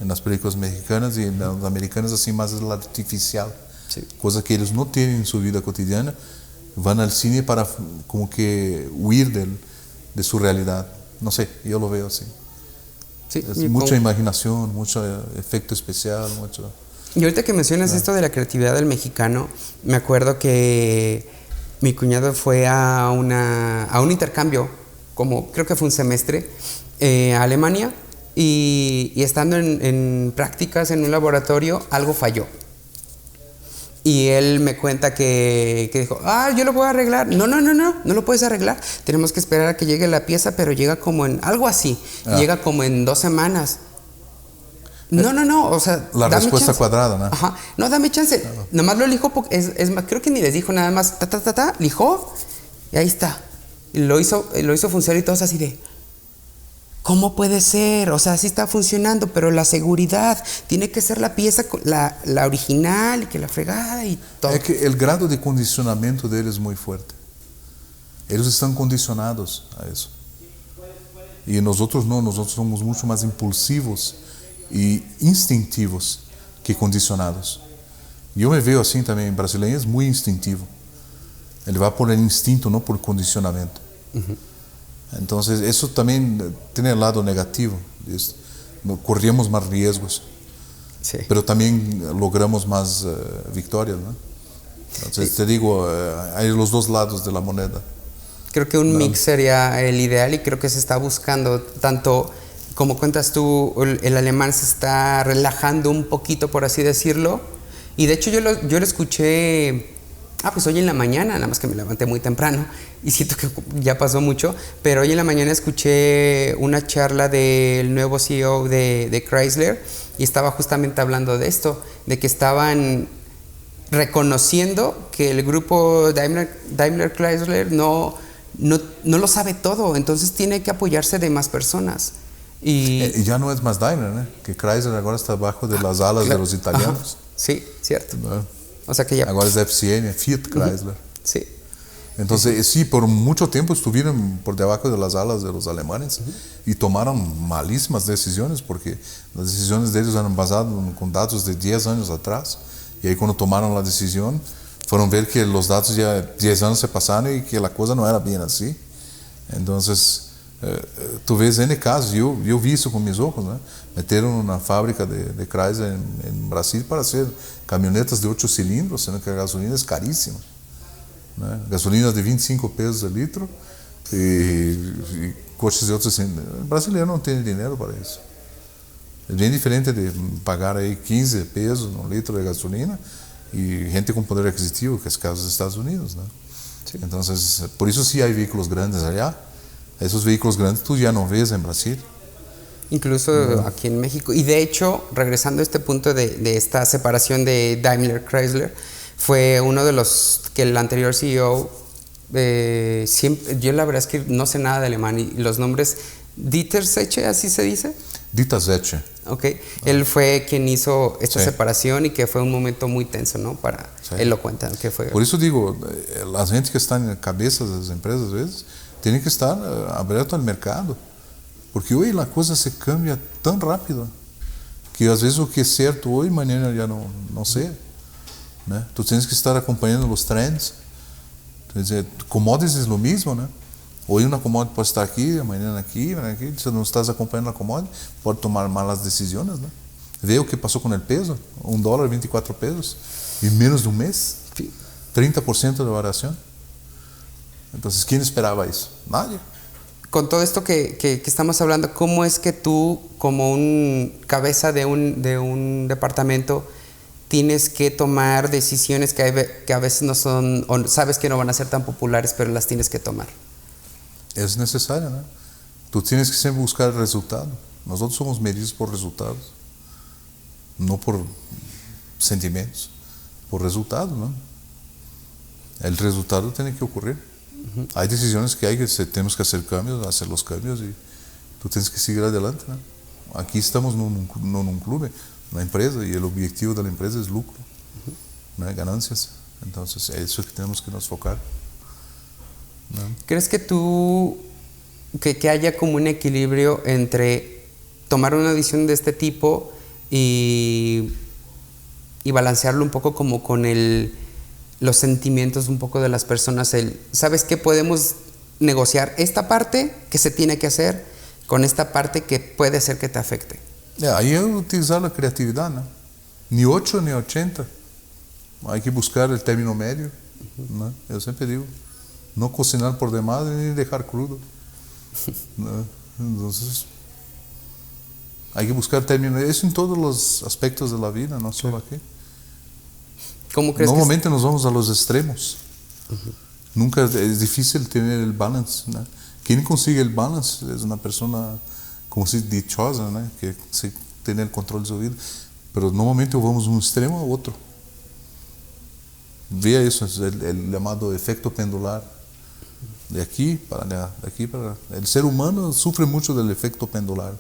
en las películas mexicanas y en las americanas, así más el artificial. Sí. Cosas que ellos no tienen en su vida cotidiana, van al cine para como que huir de su realidad. No sé, yo lo veo así. Sí, es mucha imaginación, mucho efecto especial, mucho... Y ahorita que mencionas esto de la creatividad del mexicano, me acuerdo que mi cuñado fue a un intercambio, como creo que fue un semestre, a Alemania, y estando en prácticas en un laboratorio, algo falló. Y él me cuenta que dijo, yo lo voy a arreglar. No lo puedes arreglar. Tenemos que esperar a que llegue la pieza, pero llega como en, algo así, llega como en 2 semanas. No, o sea, la respuesta chance. Cuadrada, ¿no? Ajá, no, dame chance. Nomás lo lijó, es más, creo que ni les dijo nada más, lijó, y ahí está. Y lo hizo funcionar y todos así de, ¿cómo puede ser? O sea, sí está funcionando, pero la seguridad tiene que ser la pieza, la original, y que la fregada y todo. Es que el grado de condicionamiento de ellos es muy fuerte. Ellos están condicionados a eso. Y nosotros no, nosotros somos mucho más impulsivos y instintivos que condicionados. Yo me veo así también, brasileño es muy instintivo. Él va por el instinto, no por condicionamiento. Entonces, eso también tiene el lado negativo. Corríamos más riesgos, sí. Pero también logramos más victorias, ¿no? Entonces, sí. Te digo, hay los dos lados de la moneda. Creo que un mix sería el ideal y creo que se está buscando tanto, como cuentas tú, el alemán se está relajando un poquito, por así decirlo. Y de hecho yo lo escuché... pues hoy en la mañana, nada más que me levanté muy temprano y siento que ya pasó mucho, pero hoy en la mañana escuché una charla del nuevo CEO de Chrysler y estaba justamente hablando de esto, de que estaban reconociendo que el grupo Daimler Chrysler no lo sabe todo, entonces tiene que apoyarse de más personas. Y ya no es más Daimler, ¿eh? Que Chrysler ahora está bajo de las alas de los italianos. Ajá. Sí, cierto. ¿No? O sea que ya... Ahora es FCN, Fiat Chrysler. Sí. Entonces, sí, por mucho tiempo estuvieron por debajo de las alas de los alemanes y tomaron malísimas decisiones porque las decisiones de ellos eran basadas con datos de 10 años atrás. Y ahí cuando tomaron la decisión, fueron ver que los datos ya 10 años se pasaron y que la cosa no era bien así. Entonces, tú ves N casos, yo vi eso con mis ojos, ¿no? Metieron una fábrica de Chrysler en Brasil para hacer camionetas de 8 cilindros, sino que la gasolina es carísima, ¿no? Gasolina de 25 pesos el litro y coches de 8 cilindros. El brasileño no tiene dinero para eso. Es bien diferente de pagar ahí 15 pesos un litro de gasolina y gente con poder adquisitivo, que es el caso de Estados Unidos, ¿no? Sí. Entonces, por eso sí hay vehículos grandes allá. Esos vehículos grandes tú ya no ves en Brasil. Incluso aquí en México. Y de hecho, regresando a este punto de esta separación de Daimler Chrysler, fue uno de los que el anterior CEO, yo la verdad es que no sé nada de alemán, y los nombres, Dieter Zetsche, ¿así se dice? Dieter Zetsche. Ok, él fue quien hizo esta separación y que fue un momento muy tenso, ¿no? Él lo cuenta, que fue... Por eso digo, la gente que está en la cabeza de las empresas, a veces, tiene que estar abierto al mercado, porque hoy la cosa se cambia tan rápido que às vezes lo que es cierto hoy, mañana ya no sé, ¿no? Tú tienes que estar acompañando los trends. Entonces, commodities es lo mismo, ¿no? Hoy una commodity puede estar aquí, mañana aquí, si no estás acompañando la commodity, puede tomar malas decisiones, ¿no? Ve o que pasó con el peso, $1, 24 pesos, en menos de un mes, 30% de variación. Entonces, ¿quién esperaba eso? Nadie. con todo esto que estamos hablando, ¿cómo es que tú, como un cabeza de un departamento, tienes que tomar decisiones que a veces no son, o sabes que no van a ser tan populares, pero las tienes que tomar? Es necesario, ¿no? Tú tienes que siempre buscar el resultado. Nosotros somos medidos por resultados, no por sentimientos, por resultados, ¿no? El resultado tiene que ocurrir. Hay decisiones tenemos que hacer cambios, hacer los cambios y tú tienes que seguir adelante, ¿no? Aquí estamos no en un club, una empresa, y el objetivo de la empresa es lucro, ¿no? Ganancias. Entonces, eso es que tenemos que nos enfocar, ¿no? ¿Crees que que haya como un equilibrio entre tomar una decisión de este tipo y balancearlo un poco como con los sentimientos un poco de las personas? ¿Sabes qué? Podemos negociar esta parte que se tiene que hacer con esta parte que puede ser que te afecte. Ahí es utilizar la creatividad, ¿no? Ni 8 ni 80. Hay que buscar el término medio, ¿no? Yo siempre digo, no cocinar por demás ni dejar crudo, ¿no? Entonces, hay que buscar término. Eso en todos los aspectos de la vida, no solo aquí. ¿Cómo crees Normalmente nos vamos a los extremos. Nunca es difícil tener el balance, ¿no? Quien consigue el balance es una persona, como si dichosa, ¿no? Que tiene el control de su vida. Pero normalmente vamos de un extremo a otro. Vea eso, es el llamado efecto pendular. De aquí para allá, de aquí para allá. El ser humano sufre mucho del efecto pendular.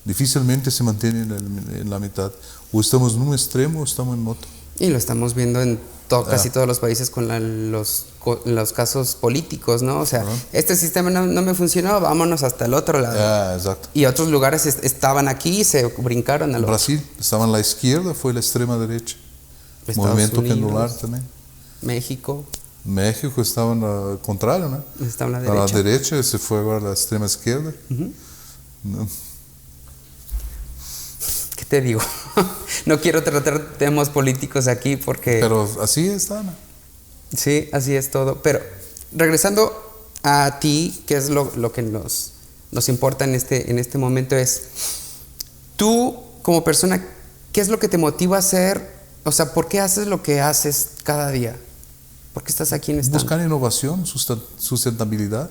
Difícilmente se mantiene en la mitad. O estamos en un extremo o estamos en otro. Y lo estamos viendo en casi todos los países con los casos políticos, ¿no? O sea, este sistema no me funcionó, vámonos hasta el otro lado. Exacto. Y otros lugares estaban aquí y se brincaron al otro. Brasil estaba en la izquierda, fue la extrema derecha. Estados Movimiento Unidos, pendular también. México estaba en la contraria, ¿no? estaba en la A derecha. la derecha se fue a la extrema izquierda. ¿No? ¿Qué te digo? No quiero tratar temas políticos aquí porque... Pero así está, ¿no? Sí, así es todo. Pero regresando a ti, que es lo que nos importa en este momento, es tú como persona, ¿qué es lo que te motiva a hacer? O sea, ¿por qué haces lo que haces cada día? ¿Por qué estás aquí en esta? Buscar innovación, sustentabilidad,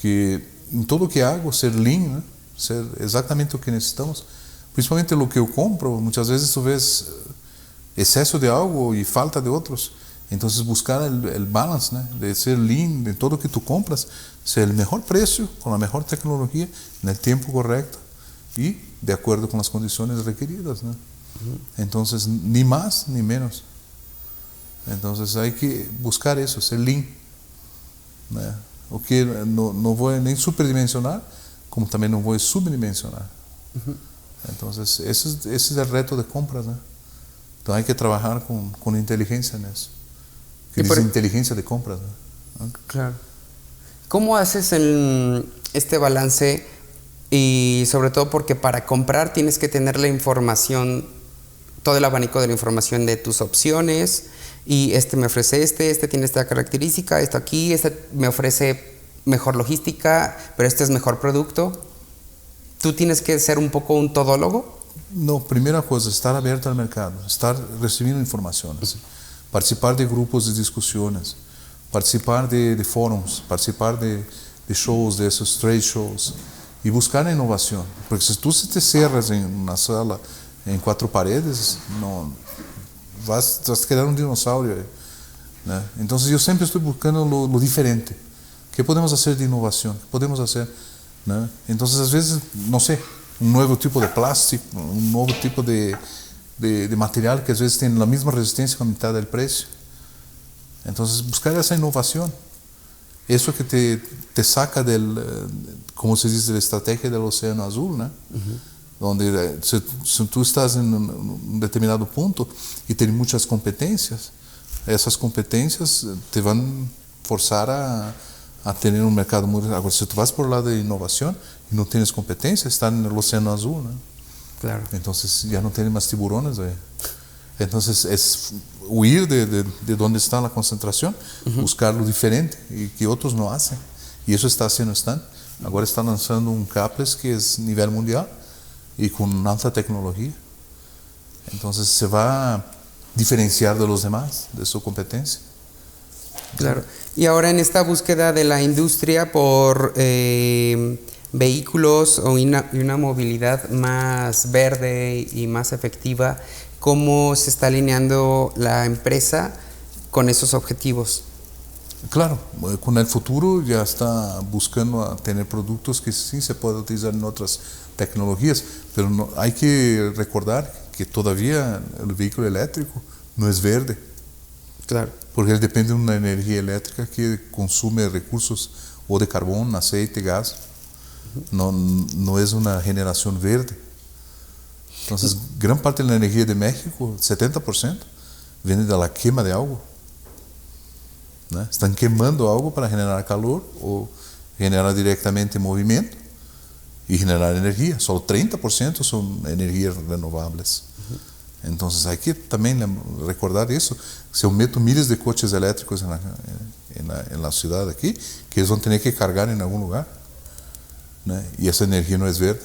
que en todo lo que hago, ser lean, ¿no? Ser exactamente lo que necesitamos. Principalmente lo que yo compro, muchas veces tú ves exceso de algo y falta de otros. Entonces buscar el balance, ¿no? De ser lean, de todo lo que tú compras, ser el mejor precio, con la mejor tecnología, en el tiempo correcto y de acuerdo con las condiciones requeridas, ¿no? Entonces, ni más ni menos. Entonces hay que buscar eso, ser lean, ¿no? O que no voy ni superdimensionar, como también no voy subdimensionar. Entonces, ese es el reto de compras, ¿no? Entonces hay que trabajar con inteligencia en eso. Que dice inteligencia de compras, ¿no? Claro. ¿Cómo haces este balance? Y sobre todo porque para comprar tienes que tener la información, todo el abanico de la información de tus opciones, y me ofrece este tiene esta característica, esto aquí, me ofrece mejor logística, pero es mejor producto. ¿Tú tienes que ser un poco un todólogo? No, primera cosa, estar abierto al mercado, estar recibiendo informaciones, participar de grupos de discusiones, participar de foros, participar de shows, de esos trade shows, y buscar la innovación. Porque si tú te cierras en una sala, en 4 paredes, no, vas a quedar un dinosaurio, ¿no? Entonces yo siempre estoy buscando lo diferente. ¿Qué podemos hacer de innovación? ¿Qué podemos hacer? ¿No? Entonces, a veces, no sé, un nuevo tipo de plástico, un nuevo tipo de material que a veces tiene la misma resistencia con mitad del precio. Entonces, buscar esa innovación, eso que te saca como se dice, de la estrategia del océano azul, ¿no? Donde si tú estás en un determinado punto y tienes muchas competencias, esas competencias te van a forzar a tener un mercado muy... Ahora, si tú vas por el lado de innovación y no tienes competencia, estás en el océano azul, ¿no? Claro. Entonces ya no tienes más tiburones, ¿eh? Entonces es huir de donde está la concentración, buscar lo diferente y que otros no hacen. Y eso está haciendo Stan. Agora está lançando caples que é nível mundial e com alta tecnologia. Então se vai diferenciar de los demás, de su competencia. Claro. Y ahora en esta búsqueda de la industria por vehículos o una movilidad más verde y más efectiva, ¿cómo se está alineando la empresa con esos objetivos? Claro, con el futuro ya está buscando a tener productos que sí se pueden utilizar en otras tecnologías, pero no, hay que recordar que todavía el vehículo eléctrico no es verde. Claro. Porque él depende de una energía eléctrica que consume recursos o de carbón, aceite, gas. No es una generación verde. Entonces, gran parte de la energía de México, 70%, viene de la quema de algo. ¿No? Están quemando algo para generar calor o generar directamente movimiento y generar energía. Solo 30% son energías renovables. Entonces hay que también recordar eso. Se eu meto miles de coches elétricos en la ciudad aquí, que ellos van a tener que cargar en algún lugar, ¿no? Y esa energía no es verde.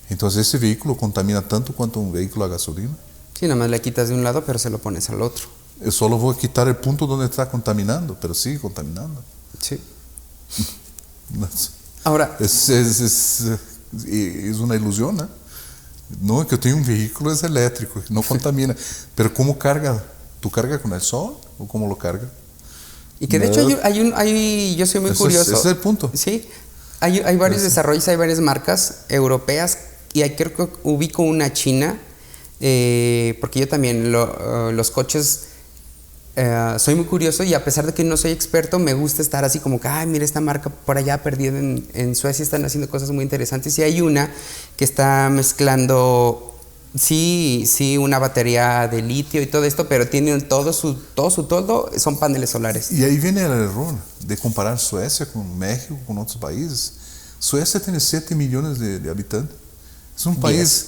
Entonces ese vehículo contamina tanto quanto un vehículo a gasolina. Sí, nada más le quitas de un lado, pero se lo pones al otro. Yo solo voy a quitar el punto donde está contaminando, pero sigue contaminando. Sí. Ahora, es una ilusión, ¿no? No, que eu tenho vehículo es eléctrico, no contamina. Pero ¿cómo carga? ¿Tú cargas con el sol o cómo lo carga? Y que de hecho yo soy muy curioso. Ese es el punto. Sí, hay varios desarrollos, hay varias marcas europeas y creo que ubico una china, porque yo también los coches soy muy curioso y a pesar de que no soy experto me gusta estar así como que mira esta marca por allá perdida en Suecia, están haciendo cosas muy interesantes y hay una que está mezclando sí una batería de litio y todo esto, pero tienen todo son paneles solares. Y ahí viene el error de comparar Suecia con México, con otros países. Suecia tiene 7 millones de habitantes. Es un país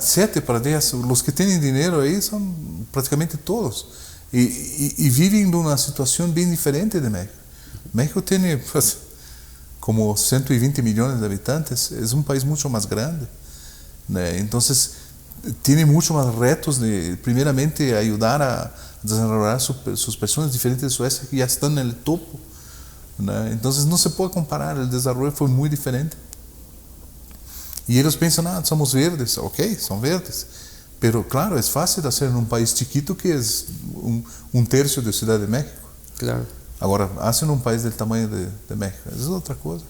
7 para 10. Los que tienen dinero ahí son prácticamente todos. Y viven en una situación bien diferente de México. México tiene pues, como 120 millones de habitantes, es un país mucho más grande, ¿no? Entonces tiene mucho más retos de primeramente ayudar a desarrollar sus personas diferentes de Suecia que ya están en el topo, ¿no? Entonces no se puede comparar, el desarrollo fue muy diferente. Y ellos piensan, somos verdes, ok, son verdes. Pero claro, es fácil hacer en un país chiquito que es un tercio de Ciudad de México. Claro. Ahora, hacen un país del tamaño de México, es otra cosa.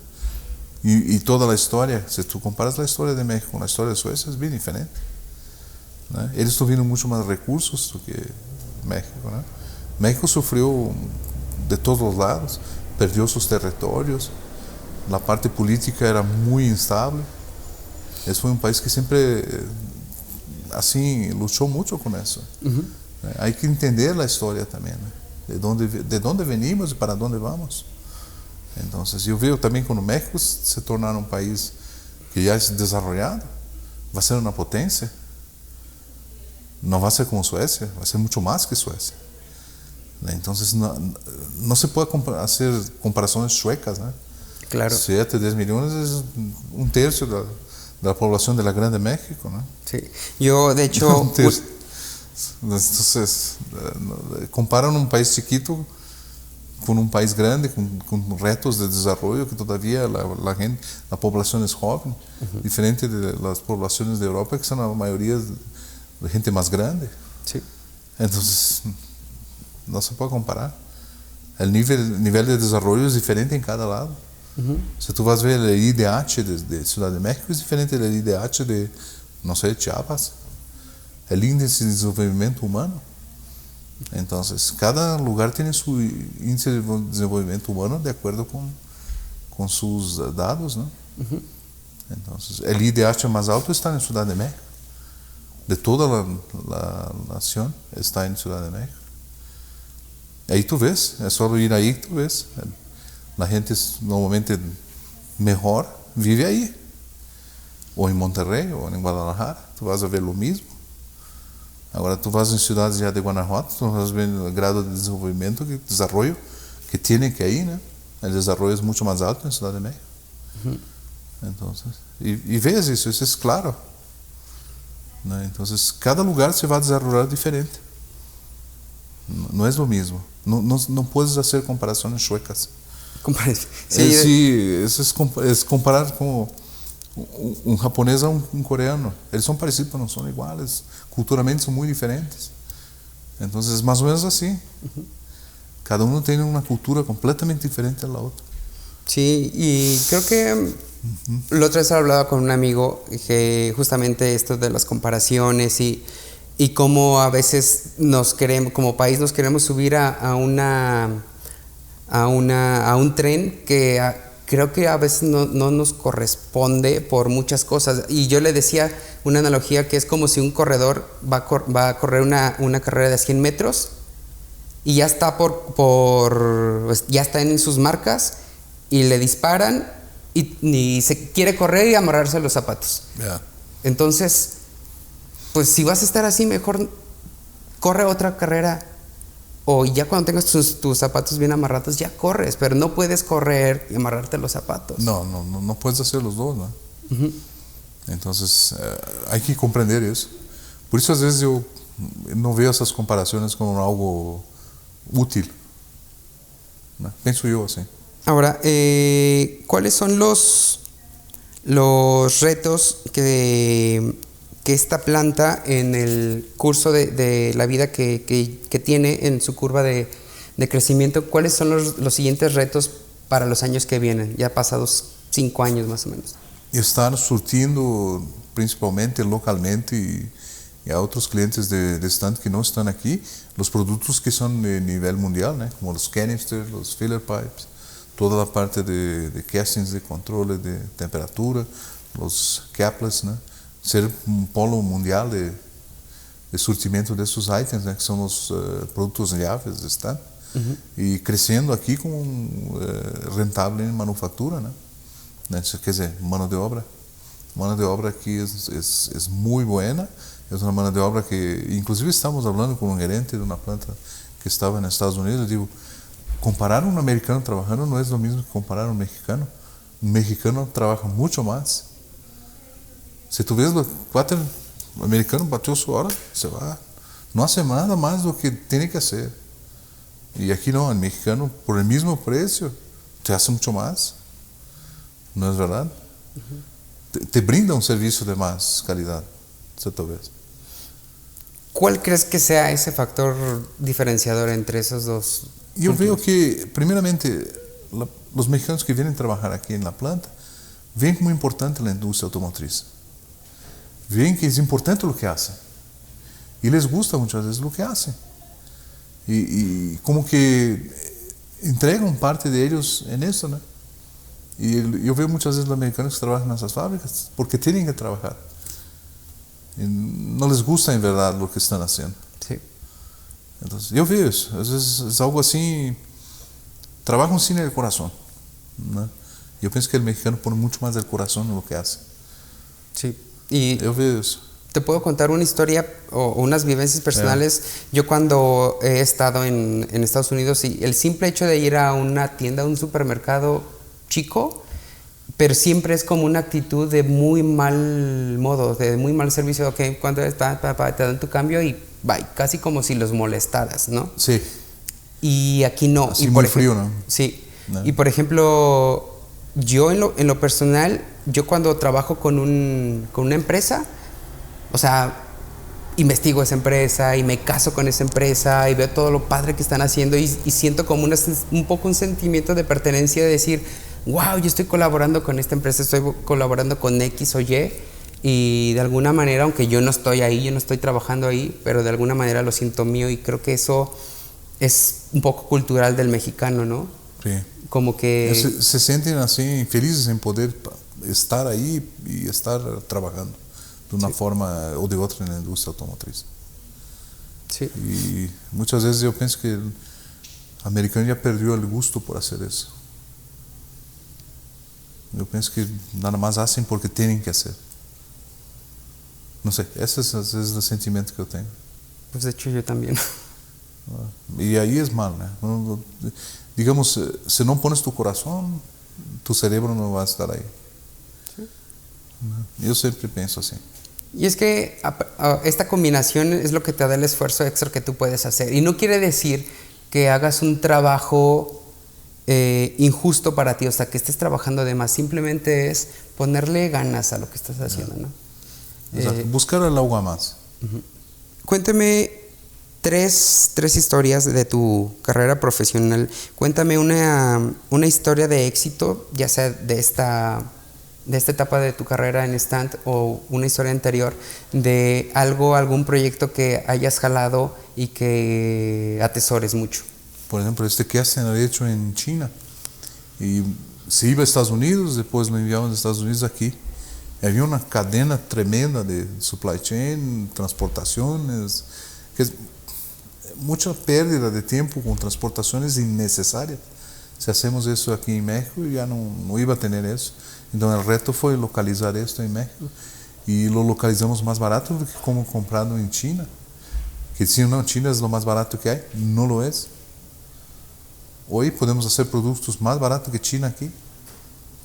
Y toda la historia, si tú comparas la historia de México con la historia de Suecia, es bien diferente, ¿no? Ellos tuvieron mucho más recursos que México, ¿no? México sufrió de todos los lados, perdió sus territorios, la parte política era muy instable. Ese fue un país que siempre así luchó mucho con eso. Hay que entender la historia también, ¿no? de dónde venimos y para dónde vamos. Entonces yo veo también cuando México se tornar un país que ya es desarrollado, va a ser una potencia. No va a ser como Suecia, va a ser mucho más que Suecia. Entonces no se puede hacer comparaciones chuecas, ¿no? Claro. 7, 10 millones es un tercio de la población de la Grande México, ¿no? Sí, yo de hecho... Entonces, comparan un país chiquito con un país grande, con retos de desarrollo, que todavía la población es joven, diferente de las poblaciones de Europa, que son la mayoría de gente más grande. Sí. Entonces, no se puede comparar. El nivel de desarrollo es diferente en cada lado. Si tú vas a ver el IDH de Ciudad de México, es diferente del IDH de, no sé, Chiapas. El índice de desenvolvimiento humano. Entonces, cada lugar tiene su índice de desenvolvimiento humano de acuerdo con sus dados, ¿no? Entonces, el IDH más alto está en Ciudad de México. De toda la nación está en Ciudad de México. Ahí tú ves, es solo ir ahí que tú ves. La gente normalmente mejor vive ahí. O en Monterrey, o en Guadalajara. Tú vas a ver lo mismo. Ahora tú vas en ciudades ya de Guanajuato, tú vas a ver el grado de desarrollo que tienen que ir, ¿no? El desarrollo es mucho más alto en Ciudad de México. Entonces, y ves eso es claro, ¿no? Entonces, cada lugar se va a desarrollar diferente. No es lo mismo. No puedes hacer comparaciones chuecas. Sí, Es comparar como un japonés a un coreano. Eles son parecidos, pero no son iguales. Culturalmente son muy diferentes. Entonces, más o menos así. Cada uno tiene una cultura completamente diferente a la otra. Sí, y creo que la otra vez hablaba con un amigo que justamente esto de las comparaciones y cómo a veces como país nos queremos subir a un tren que creo que a veces no nos corresponde por muchas cosas. Y yo le decía una analogía que es como si un corredor va a correr una carrera de 100 metros y ya está ya está en sus marcas y le disparan y se quiere correr y amarrarse los zapatos. Yeah. Entonces, pues si vas a estar así, mejor corre otra carrera. O ya cuando tengas tus zapatos bien amarrados, ya corres, pero no puedes correr y amarrarte los zapatos. No puedes hacer los dos, ¿no? Entonces, hay que comprender eso. Por eso, a veces, yo no veo esas comparaciones como algo útil, ¿no? Pienso yo así. Ahora, ¿cuáles son los retos que esta planta en el curso de la vida que tiene en su curva de crecimiento, cuáles son los siguientes retos para los años que vienen, ya pasados 5 años más o menos? Estar surtiendo principalmente localmente y a otros clientes de stand que no están aquí, los productos que son de nivel mundial, ¿no? Como los canisters, los filler pipes, toda la parte de castings, de control de temperatura, los capless, ¿no? Ser un polo mundial de surtimiento de esos items, ¿no? Que son los productos llaves de stand, y creciendo aquí como rentable en manufactura, ¿no? Quer dizer, mano de obra. Mano de obra aquí es muy buena, es una mano de obra que, inclusive estamos hablando con un gerente de una planta que estaba en Estados Unidos, yo digo, comparar un americano trabajando no es lo mismo que comparar un mexicano. Un mexicano trabaja mucho más. Si tú ves, el americano batió su hora, se va. No hace nada más lo que tiene que hacer. Y aquí no, el mexicano, por el mismo precio, te hace mucho más. ¿No es verdad? Te brinda un servicio de más calidad, ¿cierto vez? ¿Cuál crees que sea ese factor diferenciador entre esos dos? Yo veo que, primeramente, los mexicanos que vienen a trabajar aquí en la planta ven como importante la industria automotriz. Ven que es importante lo que hacen. Y les gusta muchas veces lo que hacen. Y como que entregan parte de ellos en eso, ¿no? Y yo veo muchas veces los americanos que trabajan en esas fábricas porque tienen que trabajar. Y no les gusta en verdad lo que están haciendo. Sí. Entonces, yo veo eso. Es algo así. Trabajan sin el corazón, ¿no? Yo pienso que el mexicano pone mucho más del corazón en lo que hace. Sí. Y yo veo eso. Te puedo contar una historia o unas vivencias personales. Yo cuando he estado en Estados Unidos, y el simple hecho de ir a una tienda, a un supermercado chico, pero siempre es como una actitud de muy mal modo, de muy mal servicio. Ok, cuando te dan tu cambio y bye, casi como si los molestaras, ¿no? Sí. Y aquí no. Así y muy frío, ¿no? Sí. No. Y por ejemplo, yo en lo personal, yo cuando trabajo con una empresa, o sea, investigo esa empresa y me caso con esa empresa y veo todo lo padre que están haciendo y siento como un poco un sentimiento de pertenencia, de decir, wow, yo estoy colaborando con esta empresa, estoy colaborando con X o Y de alguna manera, aunque yo no estoy ahí, yo no estoy trabajando ahí, pero de alguna manera lo siento mío y creo que eso es un poco cultural del mexicano, ¿no? Sí. Como que se sienten así felices en poder estar ahí y estar trabajando de una forma o de otra en la industria automotriz. Sí. Y muchas veces yo pienso que el americano ya perdió el gusto por hacer eso. Yo pienso que nada más hacen porque tienen que hacer. No sé, ese es el sentimiento que yo tengo. Pues de hecho yo también. Y ahí es mal, ¿no? Digamos, si no pones tu corazón, tu cerebro no va a estar ahí. Yo siempre pienso así. Y es que esta combinación es lo que te da el esfuerzo extra que tú puedes hacer. Y no quiere decir que hagas un trabajo injusto para ti, o sea, que estés trabajando de más. Simplemente es ponerle ganas a lo que estás haciendo, ¿no? Buscar el agua más. Cuéntame tres historias de tu carrera profesional. Cuéntame una historia de éxito, ya sea de esta etapa de tu carrera en Stand o una historia anterior de algún proyecto que hayas jalado y que atesores mucho. Por ejemplo, que hacen había hecho en China. Y se iba a Estados Unidos, después lo enviaban de Estados Unidos aquí. Y había una cadena tremenda de supply chain, transportaciones, que es mucha pérdida de tiempo con transportaciones innecesarias. Si hacemos eso aquí en México, ya no iba a tener eso. Entonces el reto fue localizar esto en México y lo localizamos más barato do que como comprado en China. Que si no, China es lo más barato que hay, no lo es. Hoy podemos hacer productos más baratos que China aquí.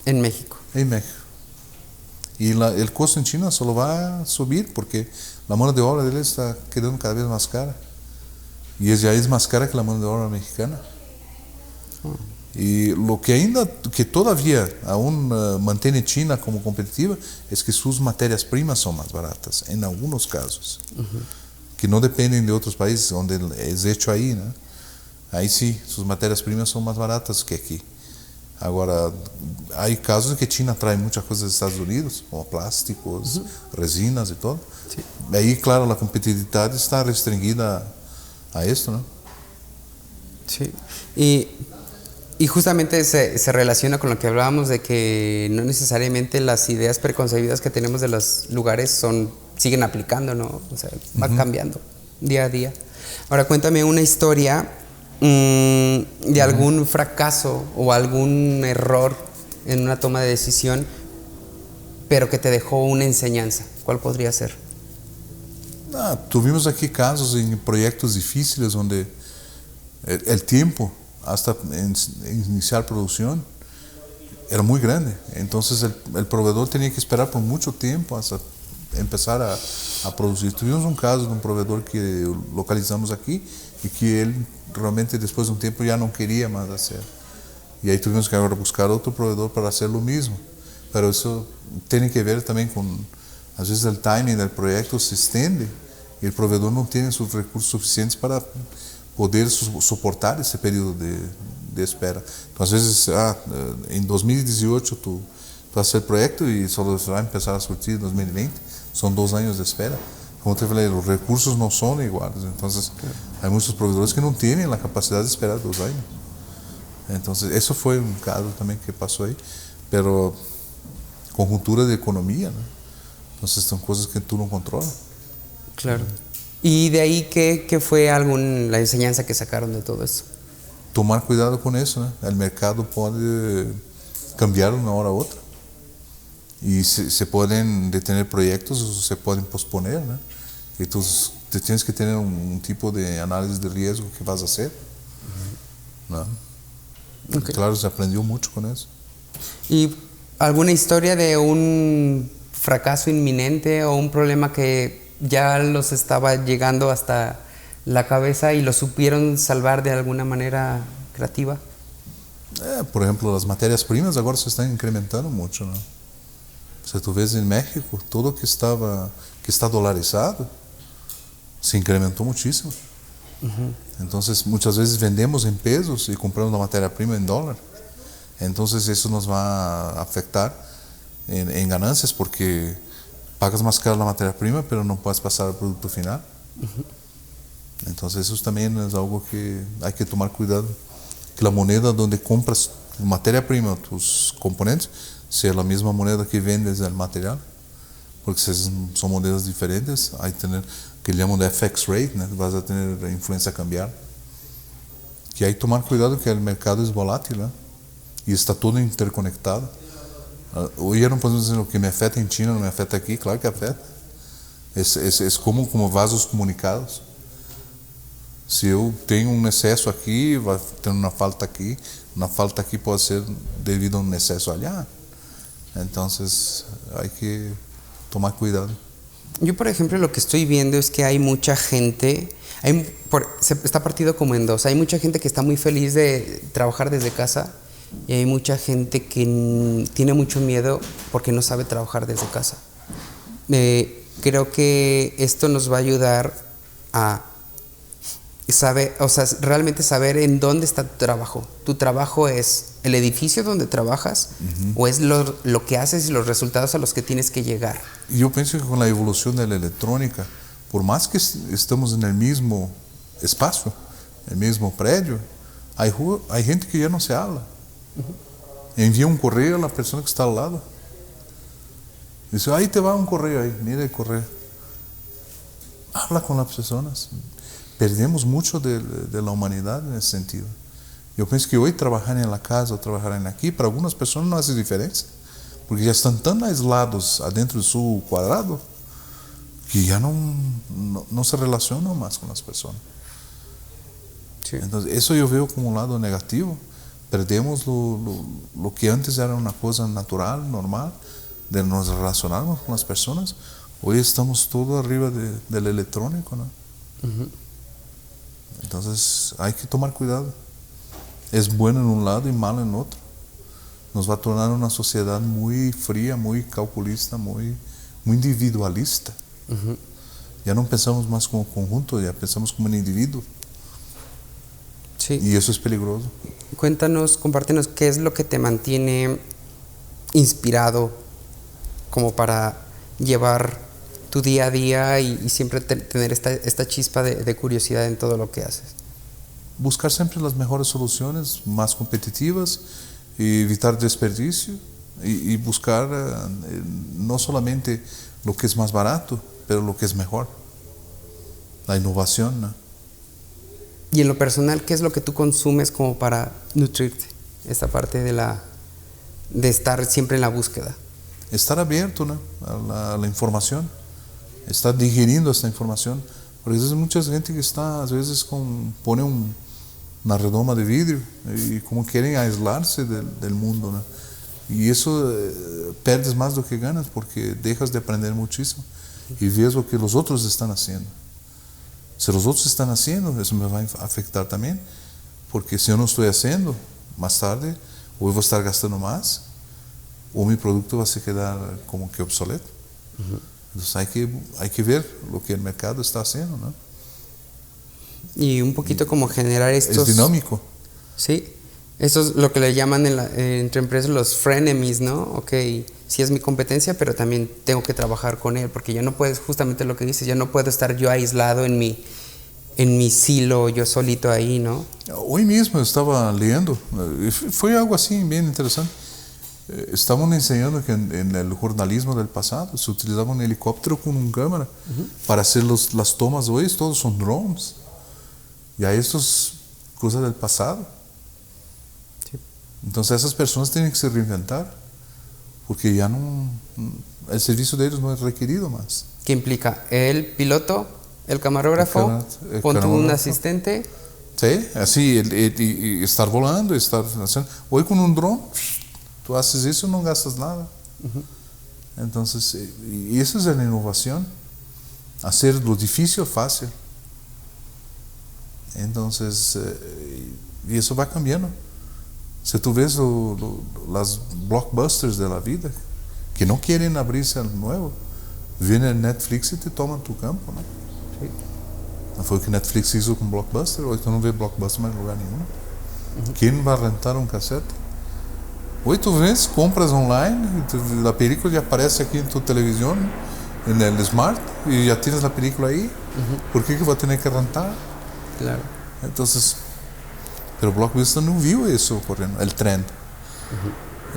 En México. En México. Y el costo en China solo va a subir porque la mano de obra de él está quedando cada vez más cara. Y ya es más cara que la mano de obra mexicana. Y lo que todavía aún mantiene China como competitiva es que sus materias primas son más baratas, en algunos casos, que no dependen de otros países donde es hecho ahí, ¿no? Ahí sí, sus materias primas son más baratas que aquí. Ahora, hay casos en que China trae muchas cosas de Estados Unidos, como plásticos, resinas y todo. Sí. Ahí, claro, la competitividad está restringida a esto, ¿no? Sí. Y justamente se relaciona con lo que hablábamos de que no necesariamente las ideas preconcebidas que tenemos de los lugares siguen aplicando, ¿no? O sea, va cambiando día a día. Ahora cuéntame una historia de algún fracaso o algún error en una toma de decisión, pero que te dejó una enseñanza. ¿Cuál podría ser? Tuvimos aquí casos en proyectos difíciles donde el tiempo hasta iniciar producción era muy grande. Entonces el proveedor tenía que esperar por mucho tiempo hasta empezar a producir. Tuvimos un caso de un proveedor que localizamos aquí y que él realmente después de un tiempo ya no quería más hacer. Y ahí tuvimos que ahora buscar otro proveedor para hacer lo mismo. Pero eso tiene que ver también con, a veces el timing del proyecto se extiende y el proveedor no tiene sus recursos suficientes para poder soportar ese periodo de espera. Entonces, a veces, en 2018 tú haces el proyecto y solo se va a empezar a surtir en 2020. Son 2 años de espera. Como te falei, los recursos no son iguales. Entonces, hay muchos proveedores que no tienen la capacidad de esperar 2 años. Entonces, eso fue un caso también que pasó ahí. Pero, conjuntura de economía, ¿no? Entonces, son cosas que tú no controlas. Claro. ¿Y de ahí qué fue la enseñanza que sacaron de todo eso? Tomar cuidado con eso, ¿no? El mercado puede cambiar de una hora a otra. Y se pueden detener proyectos o se pueden posponer, ¿no? Entonces, te tienes que tener un tipo de análisis de riesgo que vas a hacer, ¿no? Okay. Claro, se aprendió mucho con eso. ¿Y alguna historia de un fracaso inminente o un problema que ya los estaba llegando hasta la cabeza y lo supieron salvar de alguna manera creativa? Por ejemplo, las materias primas ahora se están incrementando mucho, ¿no? O sea, tú ves en México, todo que está dolarizado, se incrementó muchísimo. Entonces, muchas veces vendemos en pesos y compramos la materia prima en dólar. Entonces, eso nos va a afectar en ganancias porque pagas más caro la materia prima, pero no puedes pasar al producto final. Entonces, eso también es algo que hay que tomar cuidado. Que la moneda donde compras tu materia prima, tus componentes, sea la misma moneda que vendes el material. Porque son monedas diferentes, hay que tener, que llaman de FX rate, ¿no? Vas a tener influencia cambiar. Que hay que tomar cuidado que el mercado es volátil, ¿no? Y está todo interconectado. Hoy ya no podemos decir lo que me afecta en China no me afecta aquí, claro que afecta. Es como vasos comunicados. Se eu tenho um excesso aqui, vai ter uma falta aqui. Uma falta aqui pode ser devido a um excesso allá. Então, hay que tomar cuidado. Yo, por ejemplo, lo que estoy viendo es que hay mucha gente, está partido como en dos. Hay mucha gente que está muy feliz de trabajar desde casa y hay mucha gente que tiene mucho miedo porque no sabe trabajar desde casa. Creo que esto nos va a ayudar a saber, o sea, realmente saber en dónde está tu trabajo. ¿Tu trabajo es el edificio donde trabajas o es lo que haces y los resultados a los que tienes que llegar? Yo pienso que con la evolución de la electrónica, por más que estamos en el mismo espacio, el mismo predio, hay gente que ya no se habla. Envía un correo a la persona que está al lado. Dice, ahí te va un correo, ahí, mira el correo. Habla con las personas. Perdemos mucho de la humanidad en ese sentido. Yo pienso que hoy trabajar en la casa o trabajar aquí, para algunas personas no hace diferencia, porque ya están tan aislados adentro de su cuadrado que ya no se relacionan más con las personas. Sí. Entonces, eso yo veo como un lado negativo. Perdemos lo que antes era una cosa natural, normal, de nos relacionarnos con las personas. Hoy estamos todo arriba del electrónico, ¿no? Entonces hay que tomar cuidado. Es bueno en un lado y malo en otro. Nos va a tornar una sociedad muy fría, muy calculista, muy individualista. Ya no pensamos más como conjunto, ya pensamos como un individuo. Sí. Y eso es peligroso. Cuéntanos, compártenos qué es lo que te mantiene inspirado como para llevar tu día a día y siempre tener esta chispa de curiosidad en todo lo que haces. Buscar siempre las mejores soluciones, más competitivas, y evitar desperdicio y buscar no solamente lo que es más barato, pero lo que es mejor. La innovación, ¿no? Y en lo personal, ¿qué es lo que tú consumes como para nutrirte? Esta parte de estar siempre en la búsqueda. Estar abierto, ¿no? a la información. Estar digeriendo esta información. Porque hay mucha gente que está, a veces, pone una redoma de vidrio y como quieren aislarse del mundo, ¿no? Y eso perdes más de lo que ganas porque dejas de aprender muchísimo y ves lo que los otros están haciendo. Si los otros están haciendo, eso me va a afectar también, porque si yo no estoy haciendo, más tarde, o yo voy a estar gastando más, o mi producto va a se quedar como que obsoleto. Entonces hay que ver lo que el mercado está haciendo, ¿no? Y un poquito como generar estos... Es dinámico. Sí, eso es lo que le llaman entre empresas los frenemies, ¿no? Ok, sí es mi competencia, pero también tengo que trabajar con él, porque ya no puedes, justamente lo que dices, ya no puedo estar yo aislado en mi silo, yo solito ahí, ¿no? Hoy mismo estaba leyendo, fue algo así bien interesante. Estaban enseñando que en el jornalismo del pasado se utilizaba un helicóptero con una cámara para hacer las tomas. Hoy todos son drones. Ya esto es cosa del pasado. Sí. Entonces esas personas tienen que se reinventar porque ya el servicio de ellos no es requerido más. ¿Qué implica? El piloto, el camarógrafo, pon tú un asistente. Sí, así, y estar volando, estar haciendo. Hoy con un dron, tú haces eso y no gastas nada. Entonces, y eso es la innovación, hacer lo difícil fácil. Entonces, y eso va cambiando. Si tú ves las blockbusters de la vida, que no quieren abrirse al nuevo, viene Netflix y te toman tu campo, ¿no? Sí. No fue lo que Netflix hizo con Blockbuster, hoy tú no ves Blockbuster más en lugar nenhum. ¿Quién va a rentar un cassette? Hoy tú ves, compras online, la película ya aparece aquí en tu televisión, en el Smart, y ya tienes la película ahí. ¿Por qué va a tener que rentar? Claro. Entonces, pero Blockbuster no vio eso ocurriendo, el trend.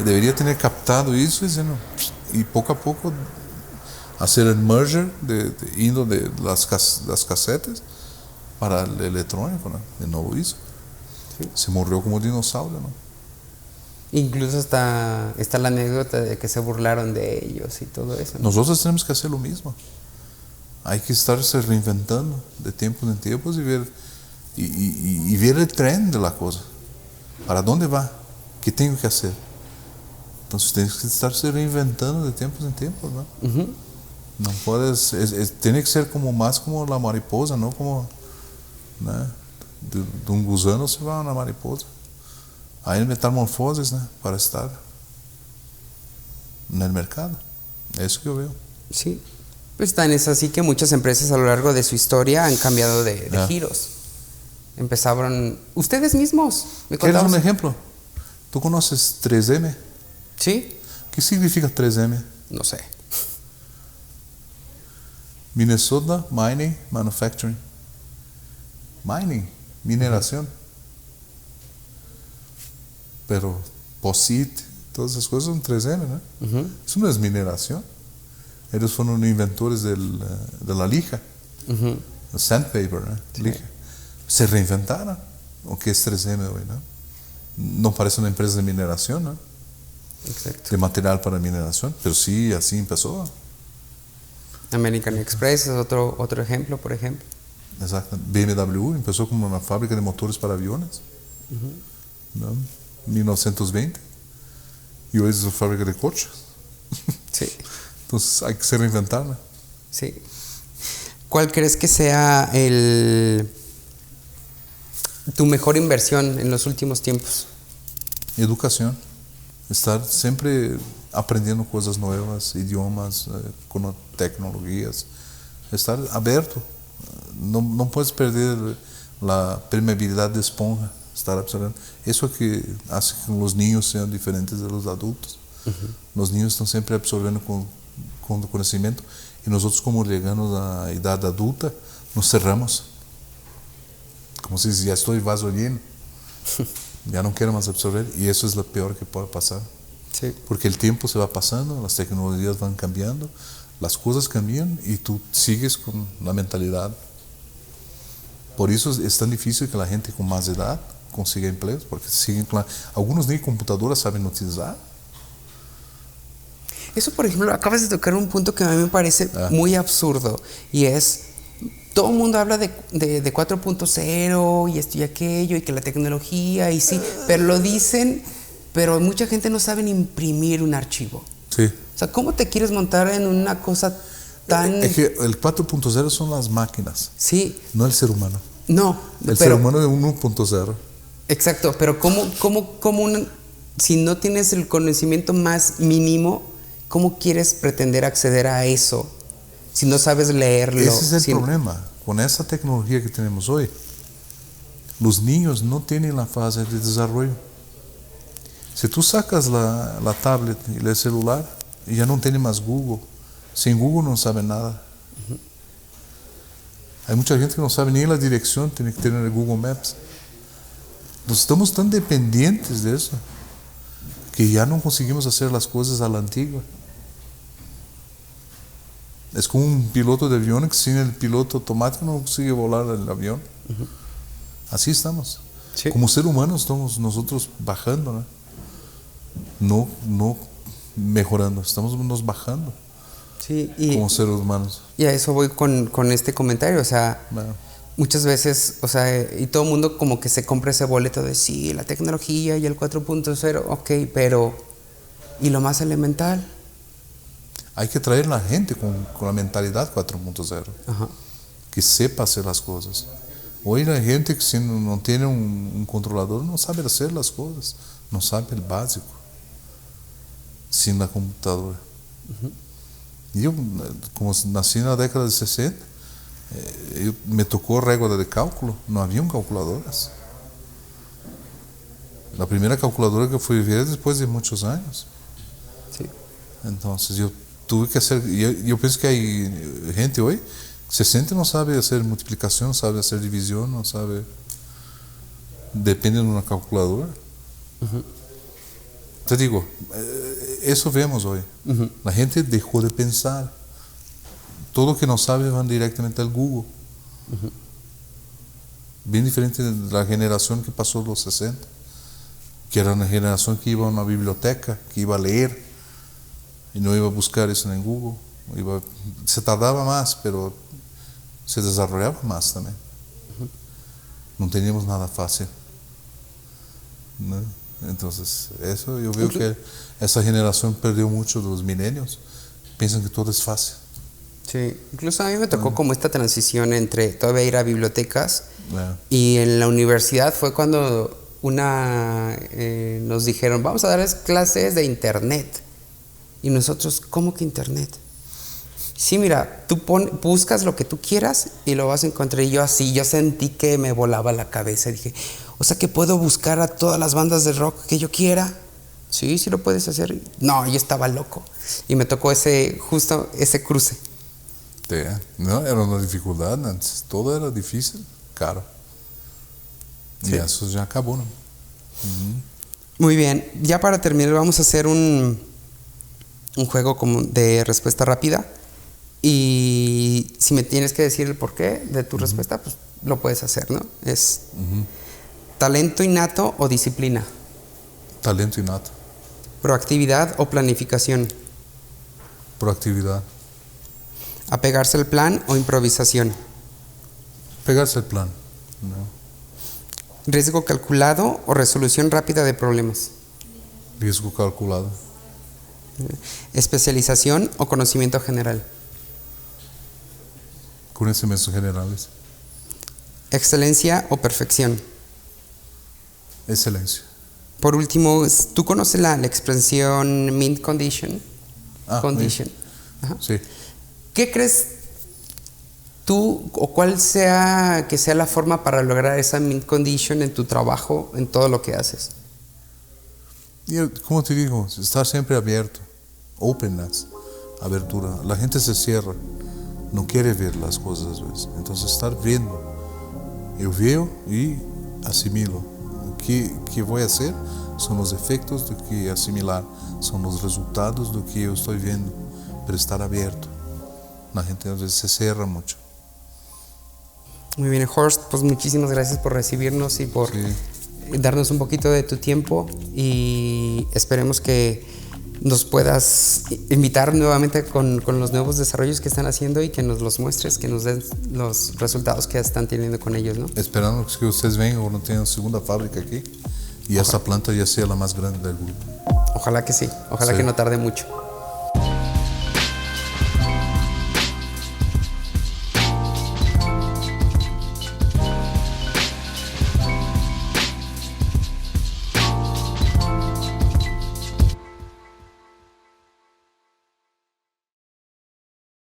Debería tener captado eso y poco a poco hacer el merger indo de las casetas para el electrónico, ¿no? Y no lo hizo. Sí. Se murió como dinosaurio, ¿no? Incluso está la anécdota de que se burlaron de ellos y todo eso, ¿no? Nosotros tenemos que hacer lo mismo. Hay que estarse reinventando de tiempos en tiempos y ver y ver el tren de la cosa. ¿Para dónde va? ¿Qué tengo que hacer? Entonces tienes que estarse reinventando de tiempos en tiempos, ¿no? No puedes, tiene que ser como más como la mariposa, ¿no? Como, ¿no? De un gusano se va a una mariposa. Hay metamorfosis, ¿no? Para estar en el mercado. Eso que yo veo. Sí. Pues tan es así que muchas empresas a lo largo de su historia han cambiado de giros. Empezaron ustedes mismos. ¿Quieres un ejemplo? ¿Tú conoces 3M? Sí. ¿Qué significa 3M? No sé. Minnesota Mining Manufacturing. Mining, mineración. Pero POSIT, todas esas cosas son 3M, ¿no? Eso no es mineración. Ellos fueron inventores de la lija, el sandpaper, ¿no? Sí. Lija. Se reinventaron. ¿O qué es 3M hoy, no? No parece una empresa de mineración, ¿no? Exacto. De material para mineración, pero sí, así empezó. American Express es otro ejemplo, por ejemplo. Exacto. BMW empezó como una fábrica de motores para aviones, ¿no? 1920. Y hoy es una fábrica de coches. Sí. Entonces hay que se reinventar, ¿no? Sí. ¿Cuál crees que sea tu mejor inversión en los últimos tiempos? Educación. Estar siempre aprendiendo cosas nuevas, idiomas, con tecnologías. Estar abierto. No puedes perder la permeabilidad de esponja. Estar absorbiendo. Eso que hace que los niños sean diferentes de los adultos. Los niños están siempre absorbiendo con conocimiento y nosotros, como llegamos a edad adulta, nos cerramos. Como si ya estoy vaso lleno. Ya no quiero más absorber, y eso es lo peor que puede pasar. Sí. Porque el tiempo se va pasando, las tecnologías van cambiando, las cosas cambian y tú sigues con la mentalidad. Por eso es tan difícil que la gente con más edad consiga empleos, porque siguen con algunos ni computadoras saben utilizar. Eso, por ejemplo, acabas de tocar un punto que a mí me parece muy absurdo, y es, todo el mundo habla de 4.0 y esto y aquello, y que la tecnología, y sí, pero lo dicen, pero mucha gente no sabe ni imprimir un archivo. Sí. O sea, ¿cómo te quieres montar en una cosa tan...? Es que el 4.0 son las máquinas, Sí. no el ser humano. No, El ser humano es 1.0. Exacto, pero si no tienes el conocimiento más mínimo, ¿cómo quieres pretender acceder a eso si no sabes leerlo? Ese es el problema. Con esa tecnología que tenemos hoy, los niños no tienen la fase de desarrollo. Si tú sacas la tablet y el celular, ya no tiene más Google. Sin Google no sabe nada. Hay mucha gente que no sabe ni la dirección, tiene que tener el Google Maps. Nos estamos tan dependientes de eso que ya no conseguimos hacer las cosas a la antigua. Es como un piloto de avión que sin el piloto automático no consigue volar el avión. Así estamos. Sí. Como ser humano estamos nosotros bajando, ¿no? No mejorando, estamos nos bajando. Sí, como seres humanos. Y a eso voy con este comentario, o sea, Bueno. Muchas veces, o sea, y todo el mundo como que se compra ese boleto de sí, la tecnología y el 4.0, ok, pero ¿y lo más elemental? Hay que traer a la gente con la mentalidad 4.0, que sepa hacer las cosas. Hoy la gente que si no tiene un controlador no sabe hacer las cosas, no sabe el básico, sin la computadora. Yo, como nací en la década de 60, me tocó regla de cálculo, no había calculadoras. La primera calculadora que fui a ver después de muchos años. Sí. Entonces yo tuve que hacer, yo pienso que hay gente hoy, 60 no sabe hacer multiplicación, no sabe hacer división, no sabe, depende de una calculadora. Te digo, eso vemos hoy. La gente dejó de pensar. Todo lo que no sabe van directamente al Google. Bien diferente de la generación que pasó los 60, que era una generación que iba a una biblioteca, que iba a leer y no iba a buscar eso en Google. Se tardaba más, pero se desarrollaba más también. no teníamos nada fácil, ¿no? Entonces, eso yo veo que esa generación perdió mucho de los milenios. Piensan que todo es fácil. Sí, incluso a mí me tocó como esta transición entre todavía ir a bibliotecas Yeah. y en la universidad fue cuando nos dijeron, vamos a darles clases de internet. Y nosotros, ¿cómo que internet? Sí, mira, tú buscas lo que tú quieras y lo vas a encontrar. Y yo sentí que me volaba la cabeza. Dije, o sea que puedo buscar a todas las bandas de rock que yo quiera. Sí, sí lo puedes hacer. No, yo estaba loco. Y me tocó justo ese cruce. Yeah. No, era una dificultad antes. Todo era difícil, caro. Sí. Y eso ya acabó, ¿no? Muy bien, ya para terminar vamos a hacer un juego como de respuesta rápida. Y si me tienes que decir el porqué de tu respuesta, pues lo puedes hacer, ¿no? Es talento innato o disciplina. Talento innato. Proactividad o planificación. Proactividad. Apegarse al plan o improvisación. Pegarse al plan, ¿no? Riesgo calculado o resolución rápida de problemas. Riesgo calculado. Especialización o conocimiento general. Conocimientos generales. Excelencia o perfección. Excelencia. Por último, ¿tú conoces la expresión mint condition? Condition. Ajá. Sí. ¿Qué crees tú o cuál sea que sea la forma para lograr esa mint condition en tu trabajo, en todo lo que haces? Y como te digo, estar siempre abierto. Openness, abertura. La gente se cierra, no quiere ver las cosas, ¿ves? Entonces estar viendo. Yo veo y asimilo. ¿Qué voy a hacer? Son los efectos de que asimilar, son los resultados de que yo estoy viendo, pero estar abierto. La gente a veces se cierra mucho. Muy bien, Horst, pues muchísimas gracias por recibirnos y por darnos un poquito de tu tiempo, y esperemos que nos puedas invitar nuevamente con los nuevos desarrollos que están haciendo y que nos los muestres, que nos den los resultados que están teniendo con ellos, ¿no? Esperando que ustedes vengan o no tengan segunda fábrica aquí y esta planta ya sea la más grande del grupo. Ojalá que sí, ojalá que no tarde mucho.